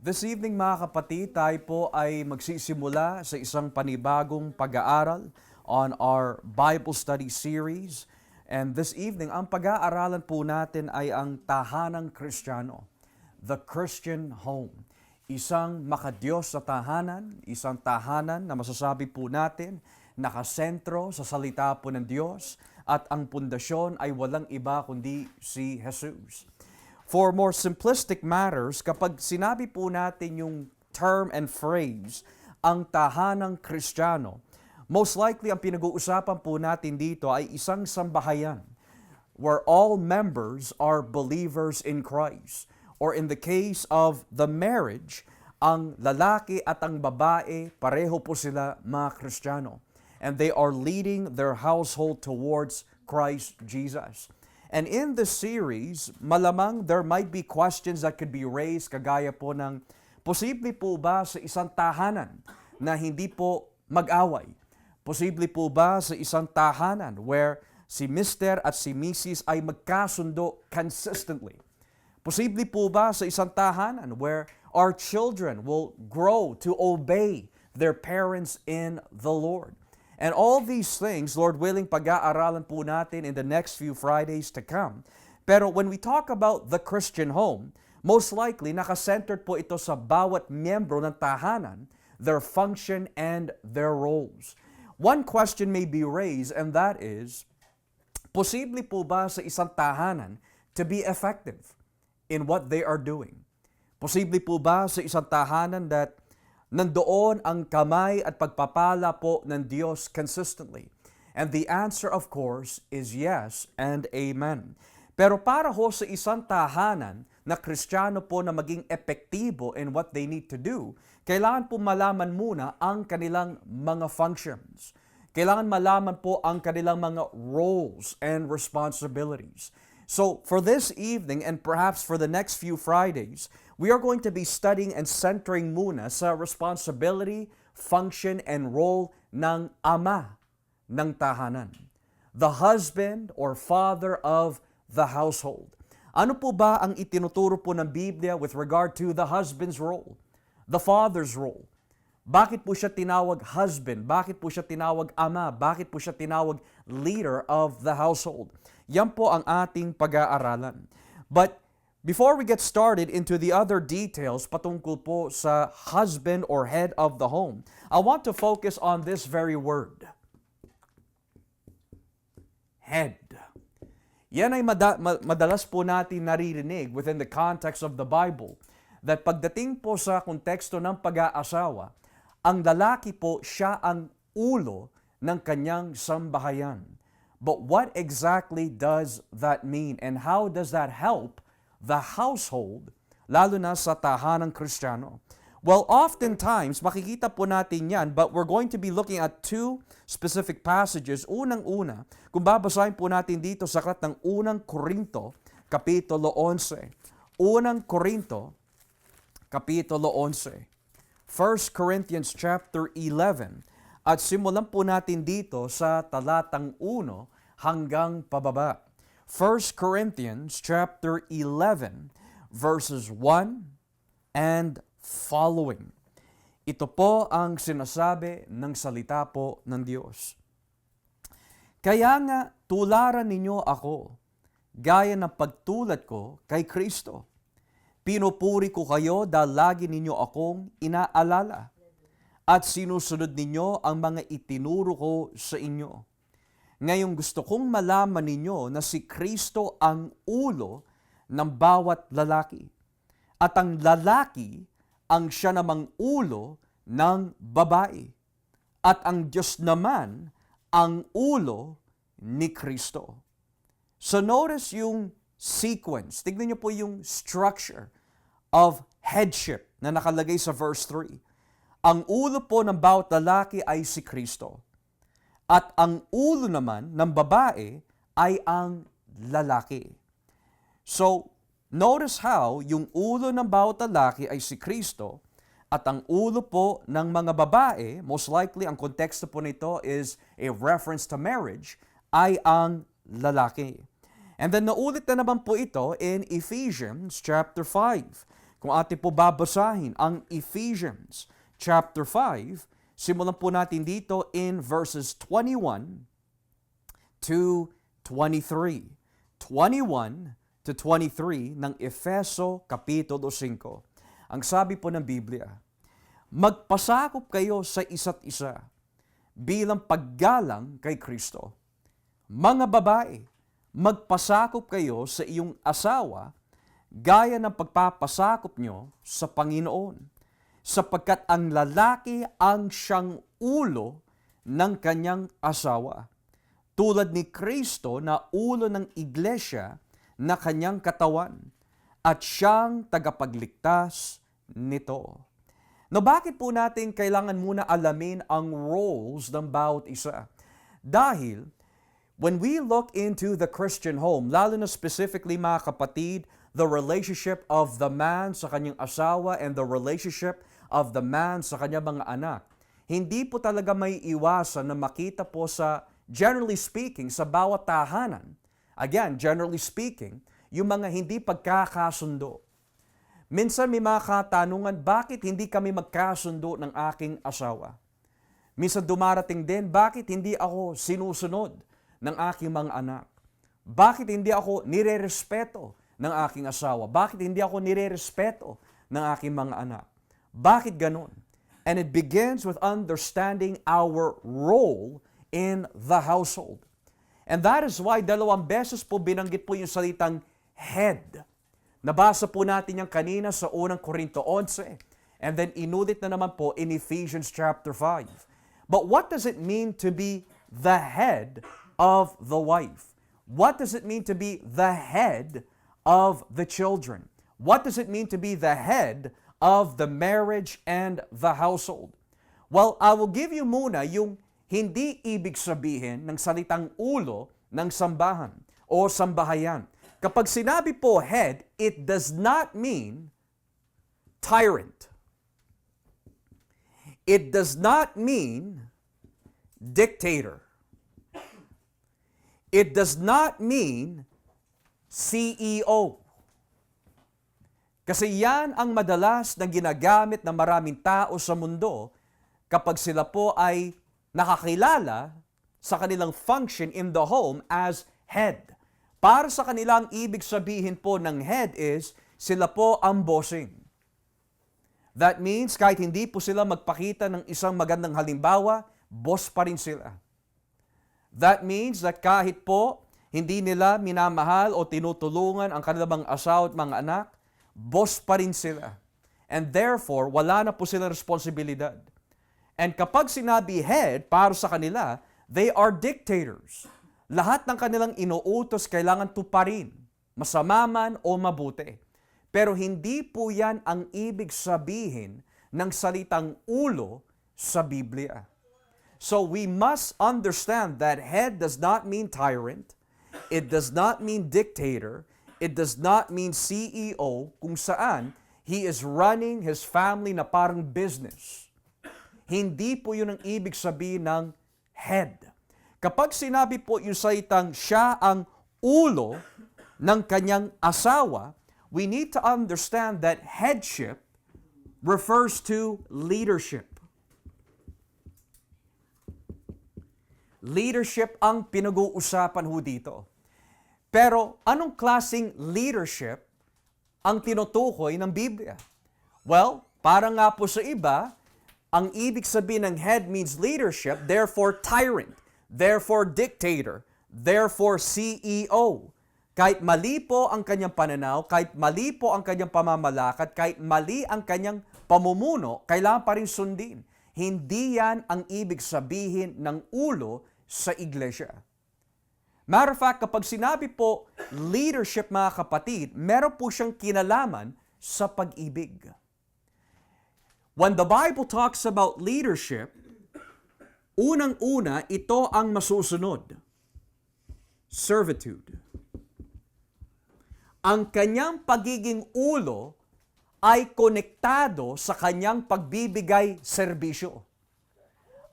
This evening mga kapatid, tayo po ay magsisimula sa isang panibagong pag-aaral on our Bible study series. And this evening, ang pag-aaralan po natin ay ang tahanang Kristiyano, the Christian home. Isang makadiyos na tahanan, isang tahanan na masasabi po natin nakasentro sa salita po ng Diyos at ang pundasyon ay walang iba kundi si Jesus. For more simplistic matters, kapag sinabi po natin yung term and phrase, ang tahanang Kristiyano, most likely ang pinag-uusapan po natin dito ay isang sambahayan where all members are believers in Christ. Or in the case of the marriage, ang lalaki at ang babae, pareho po sila mga Kristiyano. And they are leading their household towards Christ Jesus. And in this series, malamang there might be questions that could be raised kagaya po ng, posible po ba sa isang tahanan na hindi po mag-away? Posible po ba sa isang tahanan where si Mr. at si Mrs. ay magkasundo consistently? Posible po ba sa isang tahanan where our children will grow to obey their parents in the Lord? And all these things, Lord willing, pag-aaralan po natin in the next few Fridays to come. Pero when we talk about the Christian home, most likely nakacentered po ito sa bawat miyembro ng tahanan, their function and their roles. One question may be raised, and that is, posible po ba sa isang tahanan to be effective in what they are doing? Posible po ba sa isang tahanan that nandoon ang kamay at pagpapala po ng Diyos consistently? And the answer, of course, is yes and amen. Pero para ho sa isang tahanan na Kristiyano po na maging epektibo in what they need to do, kailangan po malaman muna ang kanilang mga functions. Kailangan malaman po ang kanilang mga roles and responsibilities. So for this evening and perhaps for the next few Fridays, we are going to be studying and centering muna sa responsibility, function, and role ng ama ng tahanan, the husband or father of the household. Ano po ba ang itinuturo po ng Biblia with regard to the husband's role, the father's role? Bakit po siya tinawag husband? Bakit po siya tinawag ama? Bakit po siya tinawag leader of the household? Yan po ang ating pag-aaralan. But before we get started into the other details patungkol po sa husband or head of the home, I want to focus on this very word. Head. Yan ay madalas po natin naririnig within the context of the Bible that pagdating po sa konteksto ng pag-aasawa, ang lalaki po siya ang ulo ng kanyang sambahayan. But what exactly does that mean and how does that help the household, lalo na sa tahanang Kristiyano? Well, oftentimes, makikita po natin yan, but we're going to be looking at two specific passages. Unang-una, kung babasahin po natin dito sa aklat ng Unang Korinto, Kapitulo 11. Unang Korinto, Kapitulo 11. 1 Corinthians chapter 11. At simulan po natin dito sa talatang 1 hanggang pababa. 1 Corinthians chapter 11 verses 1 and following. Ito po ang sinasabi ng salita po ng Diyos. Kaya nga tularan ninyo ako, gaya ng pagtulad ko kay Kristo. Pinupuri ko kayo dahil lagi ninyo akong inaalala at sinusunod ninyo ang mga itinuro ko sa inyo. Ngayong gusto kong malaman ninyo na si Kristo ang ulo ng bawat lalaki at ang lalaki ang siya namang ulo ng babae at ang Diyos naman ang ulo ni Kristo. So notice yung sequence. Tignan niyo po yung structure of headship na nakalagay sa verse 3. Ang ulo po ng bawat lalaki ay si Kristo. At ang ulo naman ng babae ay ang lalaki. So, notice how yung ulo ng bawat lalaki ay si Kristo at ang ulo po ng mga babae, most likely ang konteksto po nito is a reference to marriage, ay ang lalaki. And then naulit na naman po ito in Ephesians chapter 5. Kung atin po babasahin ang Ephesians chapter 5, simulan po natin dito in verses 21 to 23. 21 to 23 ng Efeso Kapitulo 5. Ang sabi po ng Biblia, magpasakop kayo sa isa't isa bilang paggalang kay Kristo. Mga babae, magpasakop kayo sa iyong asawa gaya ng pagpapasakop nyo sa Panginoon, sapagkat ang lalaki ang siyang ulo ng kanyang asawa, tulad ni Kristo na ulo ng iglesia na kanyang katawan, at siyang tagapagligtas nito. No, bakit po natin kailangan muna alamin ang roles ng bawat isa? Dahil when we look into the Christian home, lalo na specifically mga kapatid, the relationship of the man sa kanyang asawa and the relationship of the man sa kanyang mga anak, hindi po talaga may iwasan na makita po sa, generally speaking, sa bawat tahanan. Again, generally speaking, yung mga hindi pagkakasundo. Minsan may mga katanungan, bakit hindi kami magkasundo ng aking asawa? Minsan dumarating din, bakit hindi ako sinusunod ng aking mga anak? Bakit hindi ako nirerespeto ng aking asawa? Bakit hindi ako nirerespeto ng aking mga anak? Bakit ganon? And it begins with understanding our role in the household. And that is why 2 beses po binanggit po yung salitang head. Nabasa po natin yung kanina sa unang Korinto 11. And then inulit na naman po in Ephesians chapter 5. But what does it mean to be the head of the wife? What does it mean to be the head of the children? What does it mean to be the head of the marriage and the household? Well, I will give you muna yung hindi ibig sabihin ng salitang ulo ng sambahan o sambahayan. Kapag sinabi po head, it does not mean tyrant. It does not mean dictator. It does not mean CEO. Kasi yan ang madalas na ginagamit ng maraming tao sa mundo kapag sila po ay nakakilala sa kanilang function in the home as head. Para sa kanilang ibig sabihin po ng head is, sila po ang bossing. That means kahit hindi po sila magpakita ng isang magandang halimbawa, boss pa rin sila. That means that kahit po hindi nila minamahal o tinutulungan ang kanilang mga asawa at mga anak, boss pa rin sila. And therefore, wala na po silang responsibilidad. And kapag sinabi head para sa kanila, they are dictators. Lahat ng kanilang inuutos kailangan tuparin, masama man o mabuti. Pero hindi po yan ang ibig sabihin ng salitang ulo sa Biblia. So we must understand that head does not mean tyrant, it does not mean dictator, it does not mean CEO kung saan he is running his family na parang business. Hindi po yun ang ibig sabihin ng head. Kapag sinabi po yung salitang siya ang ulo ng kanyang asawa, we need to understand that headship refers to leadership. Leadership ang pinag-uusapan ho dito. Pero anong klaseng leadership ang tinutukoy ng Biblia? Well, para nga po sa iba, ang ibig sabihin ng head means leadership, therefore tyrant, therefore dictator, therefore CEO. Kahit mali po ang kanyang pananaw, kahit mali po ang kanyang pamamalakad, kahit mali ang kanyang pamumuno, kailangan pa rin sundin. Hindi yan ang ibig sabihin ng ulo sa iglesia. Matter of fact, kapag sinabi po leadership mga kapatid, meron po siyang kinalaman sa pag-ibig. When the Bible talks about leadership, unang-una, ito ang masusunod. Servitude. Ang kanyang pagiging ulo ay konektado sa kanyang pagbibigay serbisyo.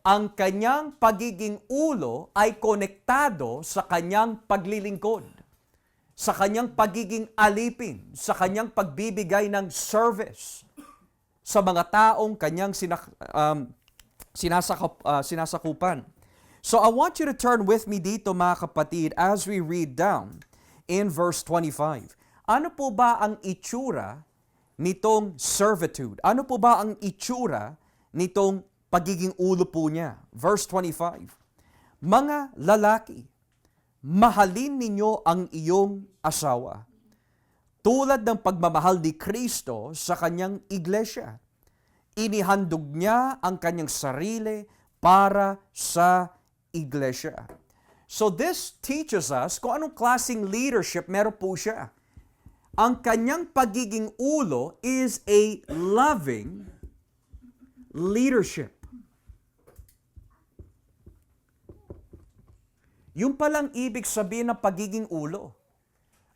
Ang kanyang pagiging ulo ay konektado sa kanyang paglilingkod. sa kanyang pagiging alipin, sa kanyang pagbibigay ng service sa mga taong kanyang sinasakupan. So I want you to turn with me dito mga kapatid as we read down in verse 25. Ano po ba ang itsura nitong servitude? Ano po ba ang itsura nitong pagiging ulo po niya? Verse 25. Mga lalaki, mahalin ninyo ang iyong asawa, tulad ng pagmamahal ni Kristo sa kanyang iglesia. Inihandog niya ang kanyang sarili para sa iglesia. So this teaches us kung anong klaseng leadership meron po siya. Ang kanyang pagiging ulo is a loving leadership. Yung palang ibig sabihin ng pagiging ulo.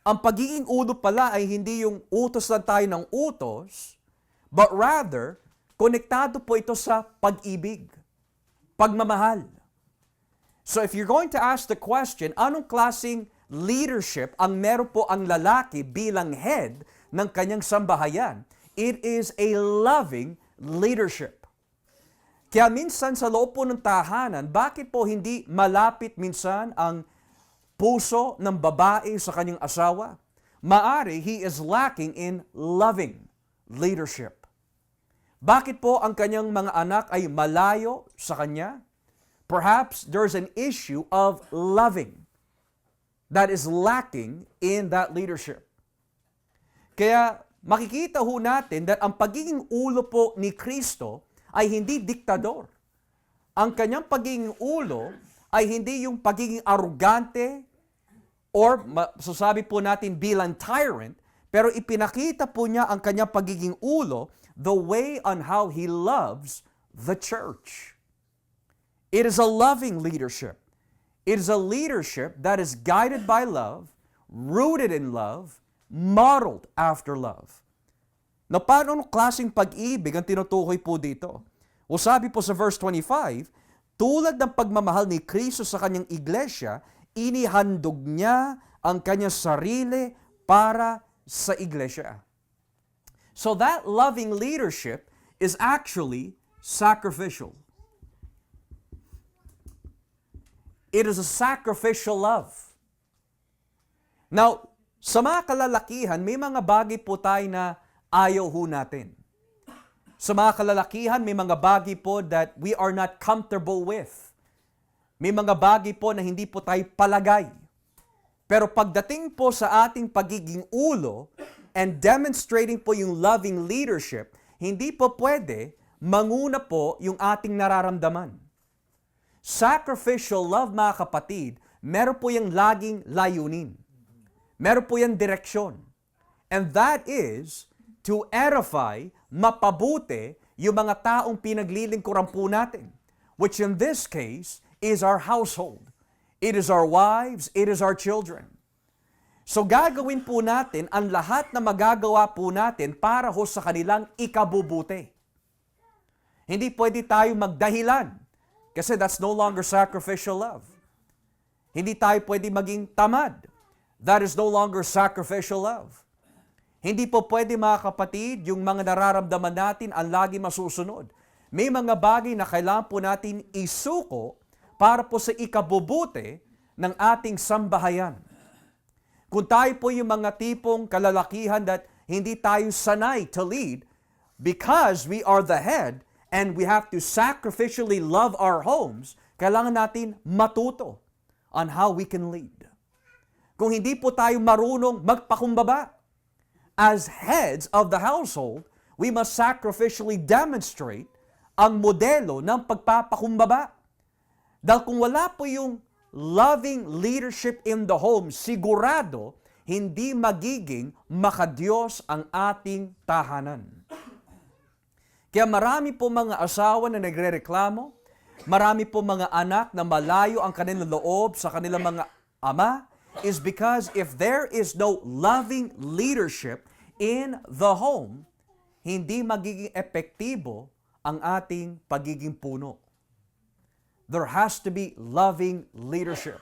Ang pagiging ulo pala ay hindi yung utos lang tayo ng utos, but rather, konektado po ito sa pag-ibig, pagmamahal. So if you're going to ask the question, anong klaseng leadership ang meron po ang lalaki bilang head ng kanyang sambahayan? It is a loving leadership. Kaya minsan sa loob po ng tahanan, bakit po hindi malapit minsan ang puso ng babae sa kanyang asawa? Maari, he is lacking in loving leadership. Bakit po ang kanyang mga anak ay malayo sa kanya? Perhaps there's an issue of loving that is lacking in that leadership. Kaya makikita ho natin that ang pagiging ulo po ni Kristo ay hindi diktador. Ang kanyang pagiging ulo ay hindi yung pagiging arugante or sasabi po natin bilang tyrant, pero ipinakita po niya ang kanyang pagiging ulo the way on how he loves the church. It is a loving leadership. It is a leadership that is guided by love, rooted in love, modeled after love. Na paano klaseng pag-ibig ang tinutukoy po dito? O sabi po sa verse 25, tulad ng pagmamahal ni Kristo sa kanyang iglesia, inihandog niya ang kanyang sarili para sa iglesia. So that loving leadership is actually sacrificial. It is a sacrificial love. Now, sa mga kalalakihan, may mga bagay po tayo na ayaw ho natin. Sa mga kalalakihan, may mga bagay po that we are not comfortable with. May mga bagay po na hindi po tayo palagay. Pero pagdating po sa ating pagiging ulo and demonstrating po yung loving leadership, hindi po pwede manguna po yung ating nararamdaman. Sacrificial love, mga kapatid, meron po yung laging layunin. Meron po yung direksyon. And that is to edify, mapabuti yung mga taong pinaglilingkuran po natin, which in this case is our household. It is our wives, it is our children. So gagawin po natin ang lahat na magagawa po natin para ho sa kanilang ikabubuti. Hindi pwede tayo magdahilan kasi that's no longer sacrificial love. Hindi tayo pwede maging tamad. That is no longer sacrificial love. Hindi po pwede, mga kapatid, yung mga nararamdaman natin ang lagi masusunod. May mga bagay na kailangan po natin isuko para po sa ikabubuti ng ating sambahayan. Kung tayo po yung mga tipong kalalakihan that hindi tayo sanay to lead because we are the head and we have to sacrificially love our homes, kailangan natin matuto on how we can lead. Kung hindi po tayo marunong magpakumbaba, as heads of the household, we must sacrificially demonstrate ang modelo ng pagpapakumbaba. Dahil kung wala po yung loving leadership in the home, sigurado hindi magiging makadiyos ang ating tahanan. Kaya marami po mga asawa na nagrereklamo, marami po mga anak na malayo ang kanilang loob sa kanilang mga ama, is because if there is no loving leadership in the home, hindi magiging epektibo ang ating pagiging puno. There has to be loving leadership.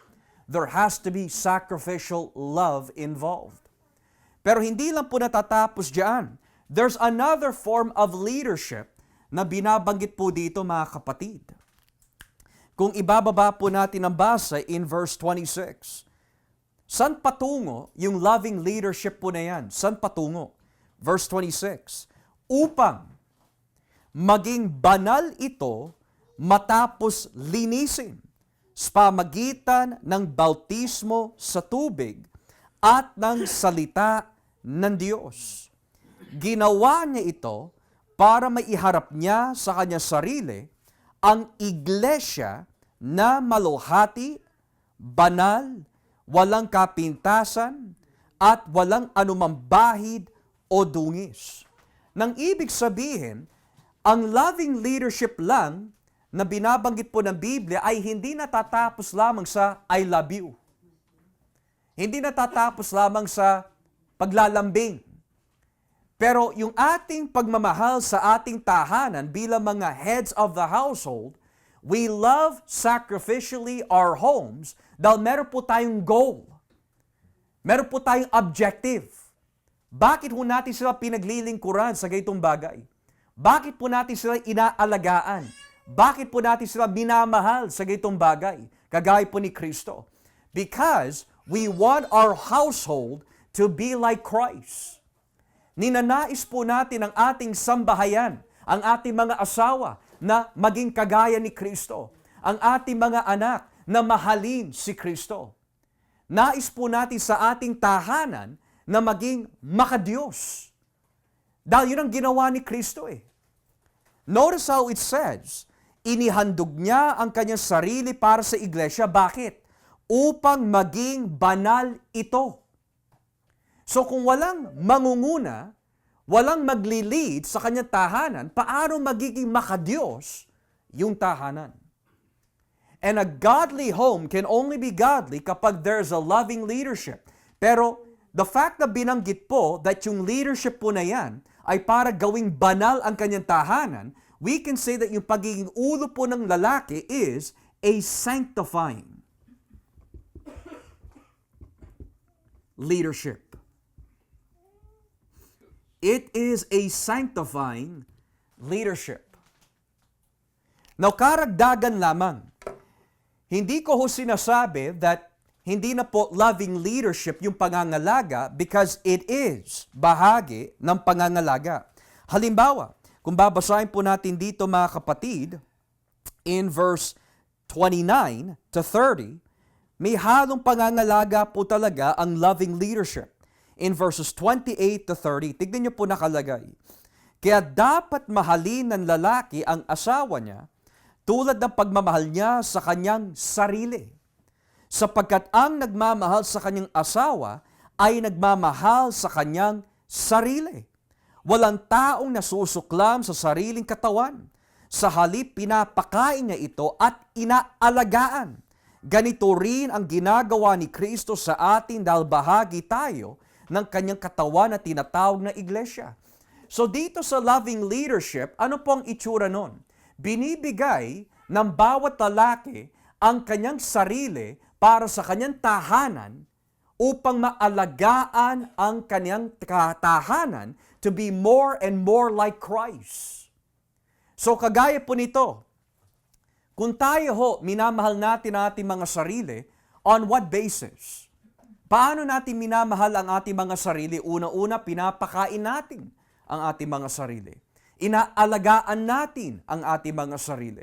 there has to be sacrificial love involved. Pero hindi lang po natatapos diyan. There's another form of leadership na binabanggit po dito mga kapatid. Kung ibababa po natin ang basa in verse 26, saan patungo yung loving leadership po na yan? Saan patungo? Verse 26, upang maging banal ito matapos linisin sa pamagitan ng bautismo sa tubig at ng salita ng Diyos. Ginawa niya ito para maiharap niya sa kanyang sarili ang iglesia na maluhati, banal, walang kapintasan, at walang anumang bahid o dungis. Nang ibig sabihin, ang loving leadership lang na binabanggit po ng Biblia ay hindi natatapos lamang sa I love you. Hindi natatapos lamang sa paglalambing. Pero yung ating pagmamahal sa ating tahanan bilang mga heads of the household, we love sacrificially our homes dahil meron po tayong goal. Meron po tayong objective. Bakit po natin sila pinaglilingkuran sa gaytong bagay? Bakit po natin sila inaalagaan? Bakit po natin sila minamahal sa gaytong bagay? Kagaya po ni Kristo. Because we want our household to be like Christ. Ninanais po natin ang ating sambahayan, ang ating mga asawa na maging kagaya ni Kristo. Ang ating mga anak na mahalin si Kristo. Nais po natin sa ating tahanan na maging makadiyos. Dahil yun ang ginawa ni Kristo eh. Notice how it says, inihandog niya ang kanyang sarili para sa iglesia. Bakit? Upang maging banal ito. So kung walang mangunguna, walang magli-lead sa kanyang tahanan, paano magiging makadiyos yung tahanan? And a godly home can only be godly kapag there's a loving leadership. Pero the fact na binanggit po that yung leadership po na yan ay para gawing banal ang kanyang tahanan, we can say that yung pagiging ulo po ng lalaki is a sanctifying leadership. It is a sanctifying leadership. Now, karagdagan lamang, hindi ko ho sinasabi that hindi na po loving leadership yung pangangalaga because it is bahagi ng pangangalaga. Halimbawa, kung babasahin po natin dito mga kapatid, in verse 29 to 30, may halong pangangalaga po talaga ang loving leadership. In verses 28 to 30, tignan niyo po nakalagay. Kaya dapat mahalin ng lalaki ang asawa niya tulad ng pagmamahal niya sa kanyang sarili. Sapagkat ang nagmamahal sa kanyang asawa ay nagmamahal sa kanyang sarili. Walang taong nasusuklam sa sariling katawan. Sa halip, pinapakain niya ito at inaalagaan. Ganito rin ang ginagawa ni Kristo sa atin dahil bahagi tayo ng kanyang katawan na tinatawag na iglesia. So dito sa loving leadership, ano po ang itsura nun? Binibigay ng bawat lalaki ang kanyang sarili para sa kanyang tahanan upang maalagaan ang kanyang tahanan to be more and more like Christ. So kagaya po nito, kung tayo ho, minamahal natin ang ating mga sarili, on what basis? Paano natin minamahal ang ating mga sarili? Una-una, pinapakain natin ang ating mga sarili. Inaalagaan natin ang ating mga sarili.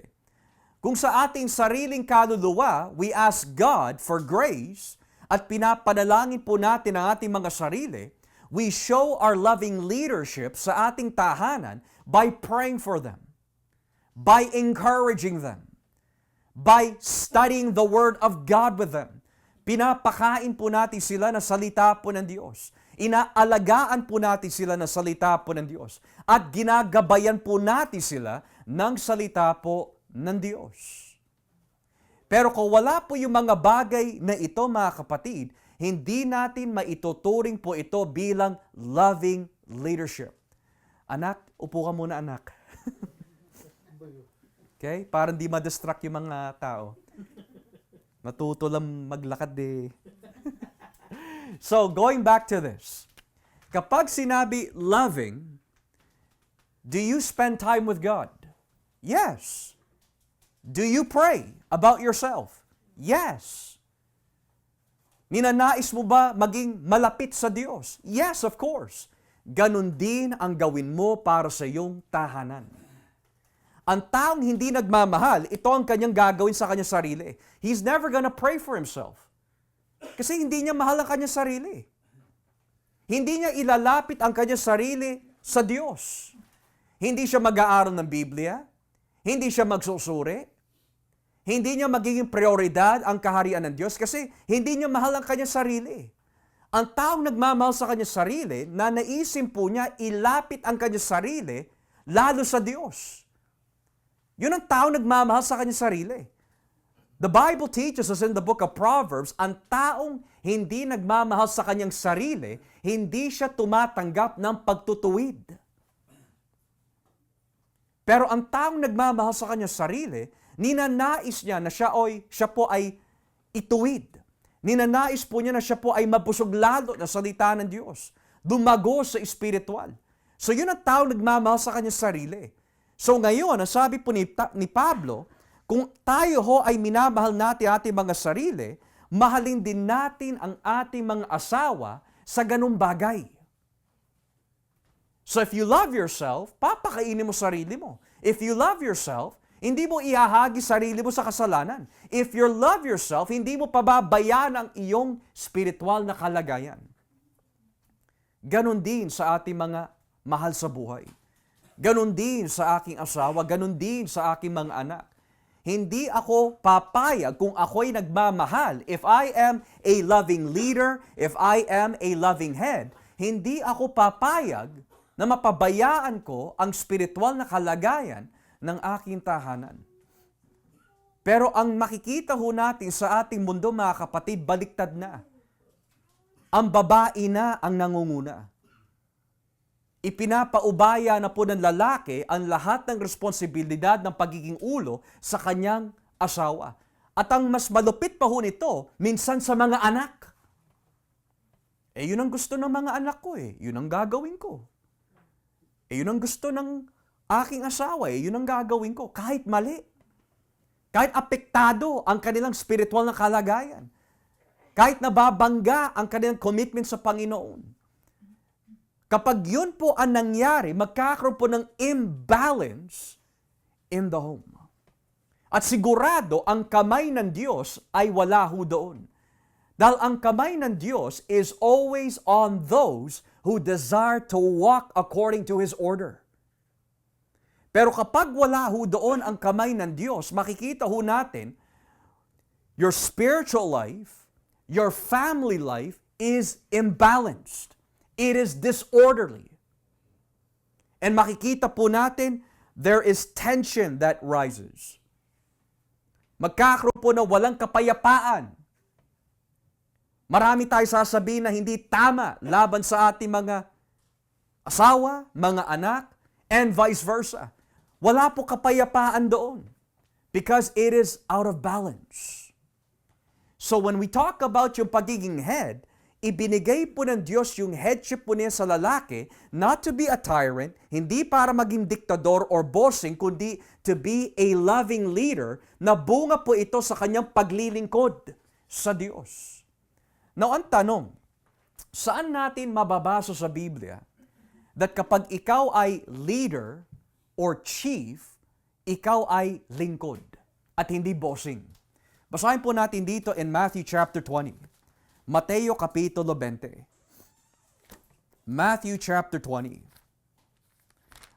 Kung sa ating sariling kaluluwa, we ask God for grace at pinapanalangin po natin ang ating mga sarili, we show our loving leadership sa ating tahanan by praying for them, by encouraging them, by studying the Word of God with them. Pinapakain po natin sila na salita po ng Diyos. Inaalagaan po natin sila na salita po ng Diyos. At ginagabayan po natin sila ng salita po ng Diyos. Pero kung wala po yung mga bagay na ito mga kapatid, hindi natin maituturing po ito bilang loving leadership. Anak, upo ka muna anak. Okay? Para hindi ma-distract yung mga tao. Natuto lang maglakad eh. So, going back to this. Kapag sinabi loving, do you spend time with God? Yes. Do you pray about yourself? Yes. Ninanais mo ba maging malapit sa Diyos? Yes, of course. Ganon din ang gawin mo para sa iyong tahanan. Ang taong hindi nagmamahal, ito ang kanyang gagawin sa kanyang sarili. He's never gonna pray for himself. Kasi hindi niya mahal ang kanyang sarili. Hindi niya ilalapit ang kanyang sarili sa Diyos. Hindi siya mag-aaral ng Biblia. Hindi siya magsusuri. Hindi niya magiging prioridad ang kaharian ng Diyos kasi hindi niya mahal ang kanyang sarili. Ang taong nagmamahal sa kanyang sarili, na naisin po niya ilapit ang kanyang sarili lalo sa Diyos. Yun ang taong nagmamahal sa kanyang sarili. The Bible teaches us in the book of Proverbs, ang taong hindi nagmamahal sa kanyang sarili, hindi siya tumatanggap ng pagtutuwid. Pero ang taong nagmamahal sa kanyang sarili, ninanais niya na siya po ay ituwid. Ninanais po niya na siya po ay mabusog lalo na salita ng Diyos. Dumago sa espiritual. So yun ang taong nagmamahal sa kanyang sarili. So ngayon, ang sabi po ni Pablo, kung tayo ho ay minamahal natin ating mga sarili, mahalin din natin ang ating mga asawa sa ganung bagay. So if you love yourself, papakainin mo sarili mo. If you love yourself, hindi mo ihahagi sarili mo sa kasalanan. If you love yourself, hindi mo pababayaan ang iyong spiritual na kalagayan. Ganon din sa ating mga mahal sa buhay. Ganon din sa aking asawa, ganon din sa aking mga anak. Hindi ako papayag kung ako'y nagmamahal. If I am a loving leader, if I am a loving head, hindi ako papayag na mapabayaan ko ang spiritual na kalagayan ng aking tahanan. Pero ang makikita ho natin sa ating mundo, mga kapatid, baliktad na. Ang babae na ang nangunguna. Ipinapaubaya na po ng lalaki ang lahat ng responsibilidad ng pagiging ulo sa kanyang asawa. At ang mas malupit pa ho nito, minsan sa mga anak. Yun ang gusto ng mga anak ko Yun ang gagawin ko. Yun ang gusto ng aking asawa yun ang gagawin ko. Kahit mali. Kahit apektado ang kanilang spiritual na kalagayan. Kahit nababangga ang kanilang commitment sa Panginoon. Kapag yun po ang nangyari, magkakaroon po ng imbalance in the home. At sigurado, ang kamay ng Diyos ay wala ho doon. Dahil ang kamay ng Diyos is always on those who desire to walk according to His order. Pero kapag wala ho doon ang kamay ng Diyos, makikita ho natin, your spiritual life, your family life is imbalanced. It is disorderly. And makikita po natin, there is tension that rises. Magkakaroon po na walang kapayapaan. Marami tayo sasabihin na hindi tama laban sa ating mga asawa, mga anak, and vice versa. Wala po kapayapaan doon because it is out of balance. So when we talk about yung pagiging head, ibinigay po ng Diyos yung headship po niya sa lalaki not to be a tyrant, hindi para maging diktador or bossing, kundi to be a loving leader na bunga po ito sa kanyang paglilingkod sa Diyos. Now, ang tanong, saan natin mababasa sa Biblia that kapag ikaw ay leader or chief, ikaw ay lingkod at hindi bossing? Basahin po natin dito in Matthew chapter 20. Mateo Kapitulo 20. Matthew chapter 20.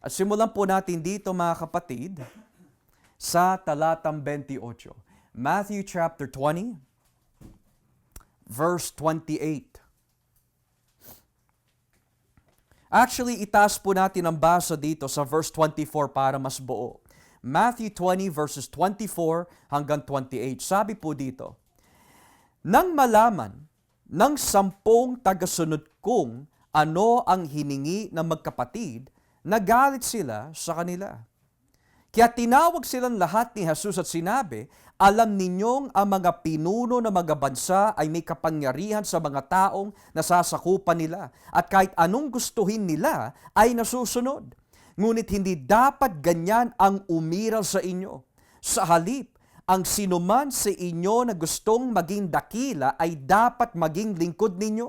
At simulan po natin dito, mga kapatid, sa talatang 28. Matthew chapter 20, verse 28. Actually, itaas po natin ang basa dito sa verse 24 para mas buo. Matthew 20 verses 24 hanggang 28. Sabi po dito, nang malaman ng 10 tagasunod kong ano ang hiningi ng magkapatid, nagalit sila sa kanila. Kaya tinawag silang lahat ni Jesus at sinabi, alam ninyong ang mga pinuno ng mga bansa ay may kapangyarihan sa mga taong nasasakupan nila at kahit anong gustuhin nila ay nasusunod. Ngunit hindi dapat ganyan ang umiral sa inyo. Sa halip, ang sinuman sa inyo na gustong maging dakila ay dapat maging lingkod ninyo.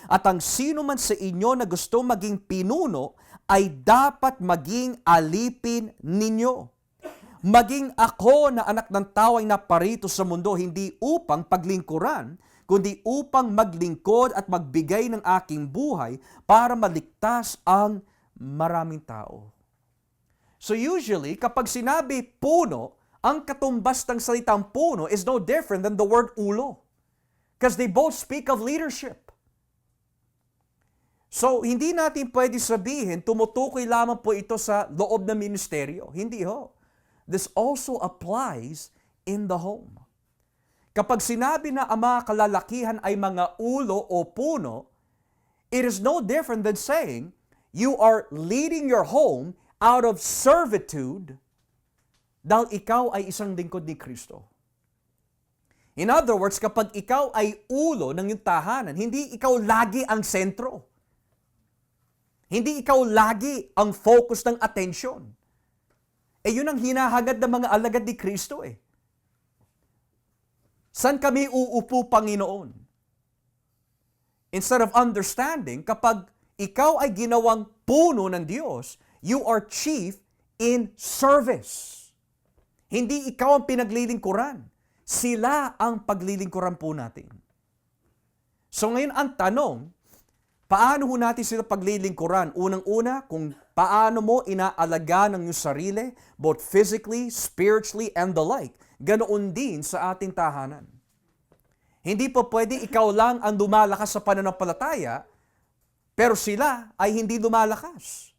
At ang sinuman sa inyo na gustong maging pinuno ay dapat maging alipin ninyo. Maging ako na anak ng tao ay naparito sa mundo hindi upang paglingkuran, kundi upang maglingkod at magbigay ng aking buhay para maligtas ang maraming tao. So usually, kapag sinabi puno, ang katumbas ng salitang puno is no different than the word ulo. Because they both speak of leadership. So, hindi natin pwede sabihin, tumutukoy lamang po ito sa loob ng ministeryo. Hindi ho. This also applies in the home. Kapag sinabi na ang mga kalalakihan ay mga ulo o puno, it is no different than saying, you are leading your home out of servitude dahil ikaw ay isang lingkod ni Kristo. In other words, kapag ikaw ay ulo ng iyong tahanan, hindi ikaw lagi ang sentro. Hindi ikaw lagi ang focus ng atensyon. Yun ang hinahagad ng mga alagad ni Kristo eh. San kami uupo, Panginoon? Instead of understanding, kapag ikaw ay ginawang puno ng Diyos, you are chief in service. Hindi ikaw ang pinaglilingkuran. Sila ang paglilingkuran po natin. So ngayon ang tanong, paano ho natin sila paglilingkuran? Unang-una, kung paano mo inaalaga ng iyong sarili, both physically, spiritually, and the like. Ganoon din sa ating tahanan. Hindi po pwede ikaw lang ang lumalakas sa pananampalataya, pero sila ay hindi lumalakas.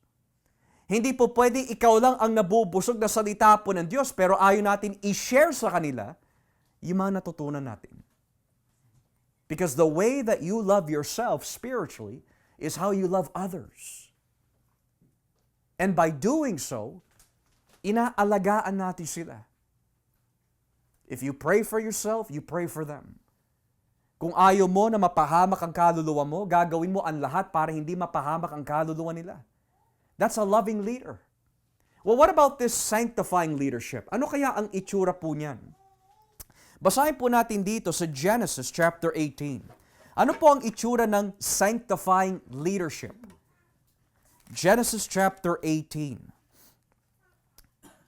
Hindi po pwede ikaw lang ang nabubusog na salita po ng Diyos, pero ayaw natin i-share sa kanila yung mga natutunan natin. Because the way that you love yourself spiritually is how you love others. And by doing so, inaalagaan natin sila. If you pray for yourself, you pray for them. Kung ayaw mo na mapahamak ang kaluluwa mo, gagawin mo ang lahat para hindi mapahamak ang kaluluwa nila. That's a loving leader. Well, what about this sanctifying leadership? Ano kaya ang itsura po niyan? Basahin po natin dito sa Genesis chapter 18. Ano po ang itsura ng sanctifying leadership? Genesis chapter 18.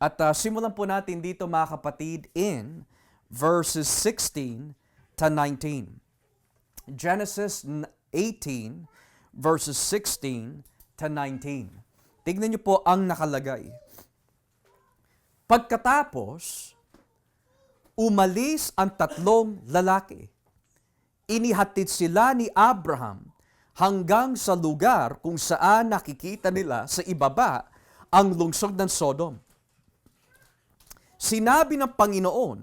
At simulan po natin dito mga kapatid in verses 16 to 19. Genesis 18 verses 16 to 19. Tignan niyo po ang nakalagay. Pagkatapos, umalis ang tatlong lalaki. Inihatid sila ni Abraham hanggang sa lugar kung saan nakikita nila sa ibaba ang lungsod ng Sodom. Sinabi ng Panginoon,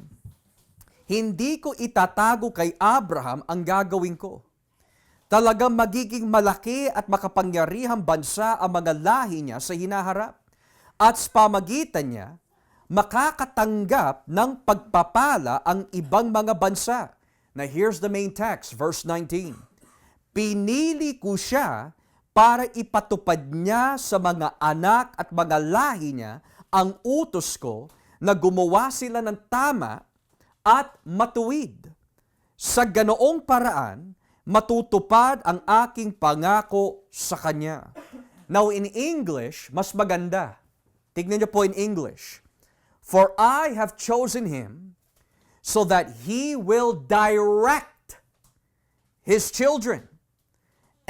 hindi ko itatago kay Abraham ang gagawin ko. Talagang magiging malaki at makapangyarihang bansa ang mga lahi niya sa hinaharap. At sa pamagitan niya, makakatanggap ng pagpapala ang ibang mga bansa. Now here's the main text, verse 19. Pinili ko siya para ipatupad niya sa mga anak at mga lahi niya ang utos ko na gumawa sila ng tama at matuwid. Sa ganoong paraan, matutupad ang aking pangako sa kanya. Now in English, mas maganda. Tignan niyo po in English. For I have chosen him so that he will direct his children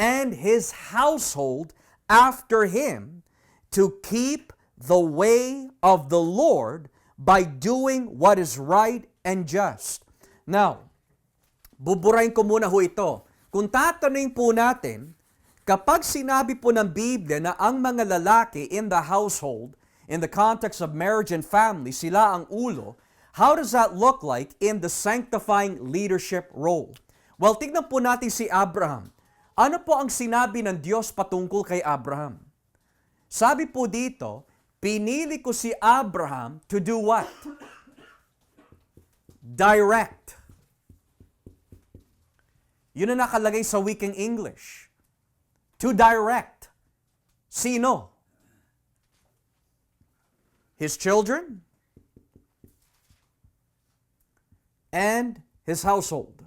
and his household after him to keep the way of the Lord by doing what is right and just. Now, buburahin ko muna ho ito. Kung tatanungin po natin, kapag sinabi po ng Biblia na ang mga lalaki in the household, in the context of marriage and family, sila ang ulo, how does that look like in the sanctifying leadership role? Well, tignan po natin si Abraham. Ano po ang sinabi ng Diyos patungkol kay Abraham? Sabi po dito, Pinili ko si Abraham to do what? Direct. Yun ang nakalagay sa wikang English. To direct. Sino? His children and his household.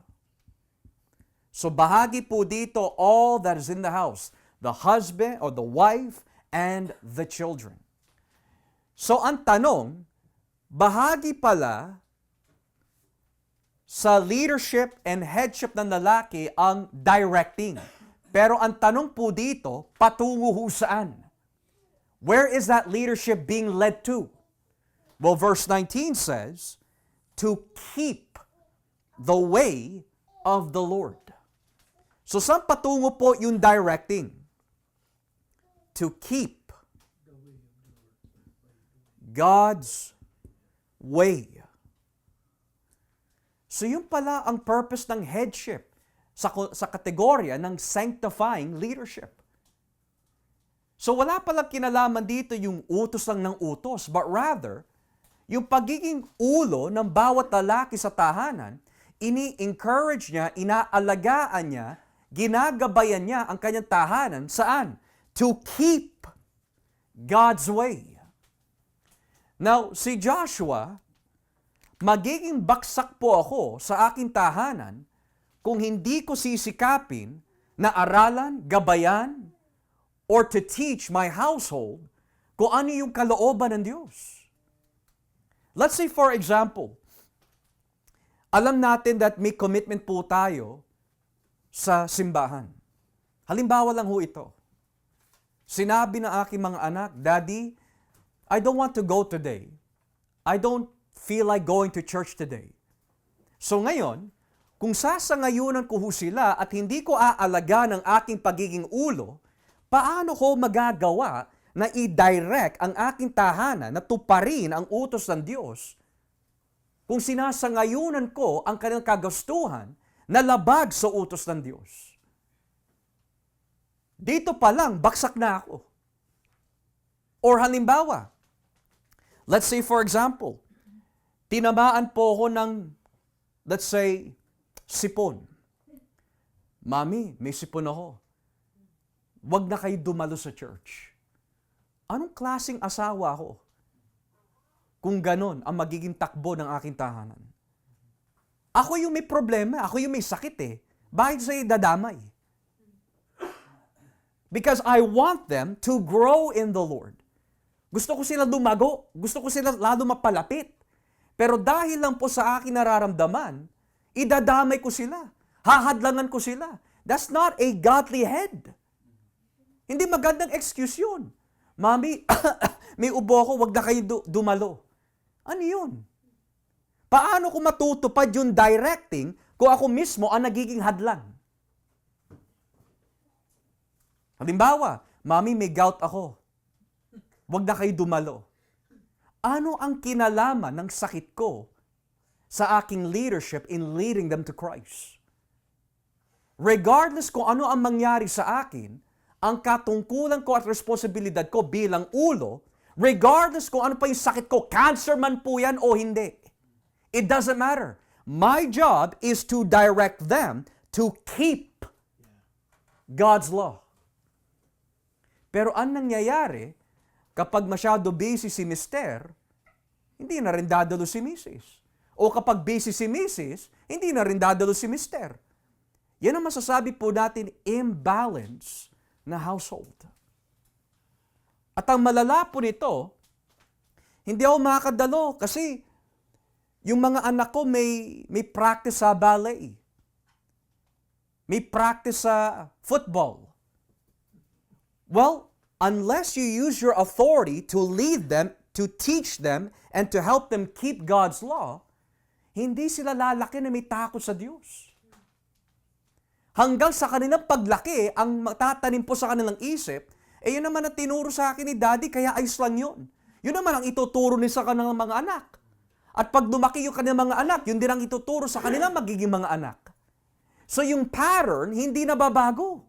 So bahagi po dito all that is in the house. The husband or the wife and the children. So ang tanong, bahagi pala sa leadership and headship ng lalaki ang directing. Pero ang tanong po dito, patungo ho saan? Where is that leadership being led to? Well, verse 19 says, to keep the way of the Lord. So saan patungo po yung directing? To keep God's way. So yun pala ang purpose ng headship sa kategorya ng sanctifying leadership. So wala palang kinalaman dito yung utos lang ng utos, but rather, yung pagiging ulo ng bawat lalaki sa tahanan, ini-encourage niya, inaalagaan niya, ginagabayan niya ang kanyang tahanan. Saan? To keep God's way. Now, si Joshua, magiging baksak po ako sa aking tahanan kung hindi ko sisikapin na aralan, gabayan, or to teach my household kung ano yung kalooban ng Diyos. Let's say for example, alam natin that may commitment po tayo sa simbahan. Halimbawa lang ho ito. Sinabi ng aking mga anak, Daddy, I don't want to go today. I don't feel like going to church today. So ngayon, kung sasangayunan ko ho sila at hindi ko aalaga ng aking pagiging ulo, paano ko magagawa na i-direct ang aking tahanan na tuparin ang utos ng Diyos kung sinasangayunan ko ang kanilang kagastuhan na labag sa utos ng Diyos? Dito pa lang, baksak na ako. Or halimbawa, let's say for example, tinamaan po ako ng, let's say, sipon. Mami, may sipon ako. Huwag na kayo dumalo sa church. Anong klaseng asawa ako kung ganon ang magiging takbo ng aking tahanan? Ako yung may problema, ako yung may sakit eh. Bakit sa'yo dadamay? Because I want them to grow in the Lord. Gusto ko sila lumago, gusto ko sila lalo mapalapit. Pero dahil lang po sa aking nararamdaman, idadamay ko sila, hahadlangan ko sila. That's not a godly head. Hindi magandang excuse yun. Mami, may ubo ako, wag na kayo dumalo. Ano yun? Paano ko matutupad yung directing kung ako mismo ang nagiging hadlang? Halimbawa, Mami, may gout ako. Wag na kayo dumalo. Ano ang kinalaman ng sakit ko sa aking leadership in leading them to Christ? Regardless kung ano ang mangyari sa akin, ang katungkulan ko at responsibilidad ko bilang ulo, regardless kung ano pa yung sakit ko, cancer man po yan o hindi. It doesn't matter. My job is to direct them to keep God's law. Pero ang nangyayari, kapag masyado busy si Mister, hindi na rin dadalo si Mrs. O kapag busy si Mrs., hindi na rin dadalo si Mister. Yan ang masasabi po natin, imbalance na household. At ang malala po nito, hindi ako makakadalo kasi yung mga anak ko may practice sa ballet. May practice sa football. Well, unless you use your authority to lead them, to teach them, and to help them keep God's law, hindi sila lalaki na may takot sa Diyos. Hanggang sa kanilang paglaki, ang matatanim po sa kanilang isip, yun naman ang tinuro sa akin ni Daddy, kaya ayos lang yun. Yun naman ang ituturo ni sa kanilang mga anak. At pag dumaki yung kanilang mga anak, yun din ang ituturo sa kanilang magiging mga anak. So yung pattern, hindi nababago.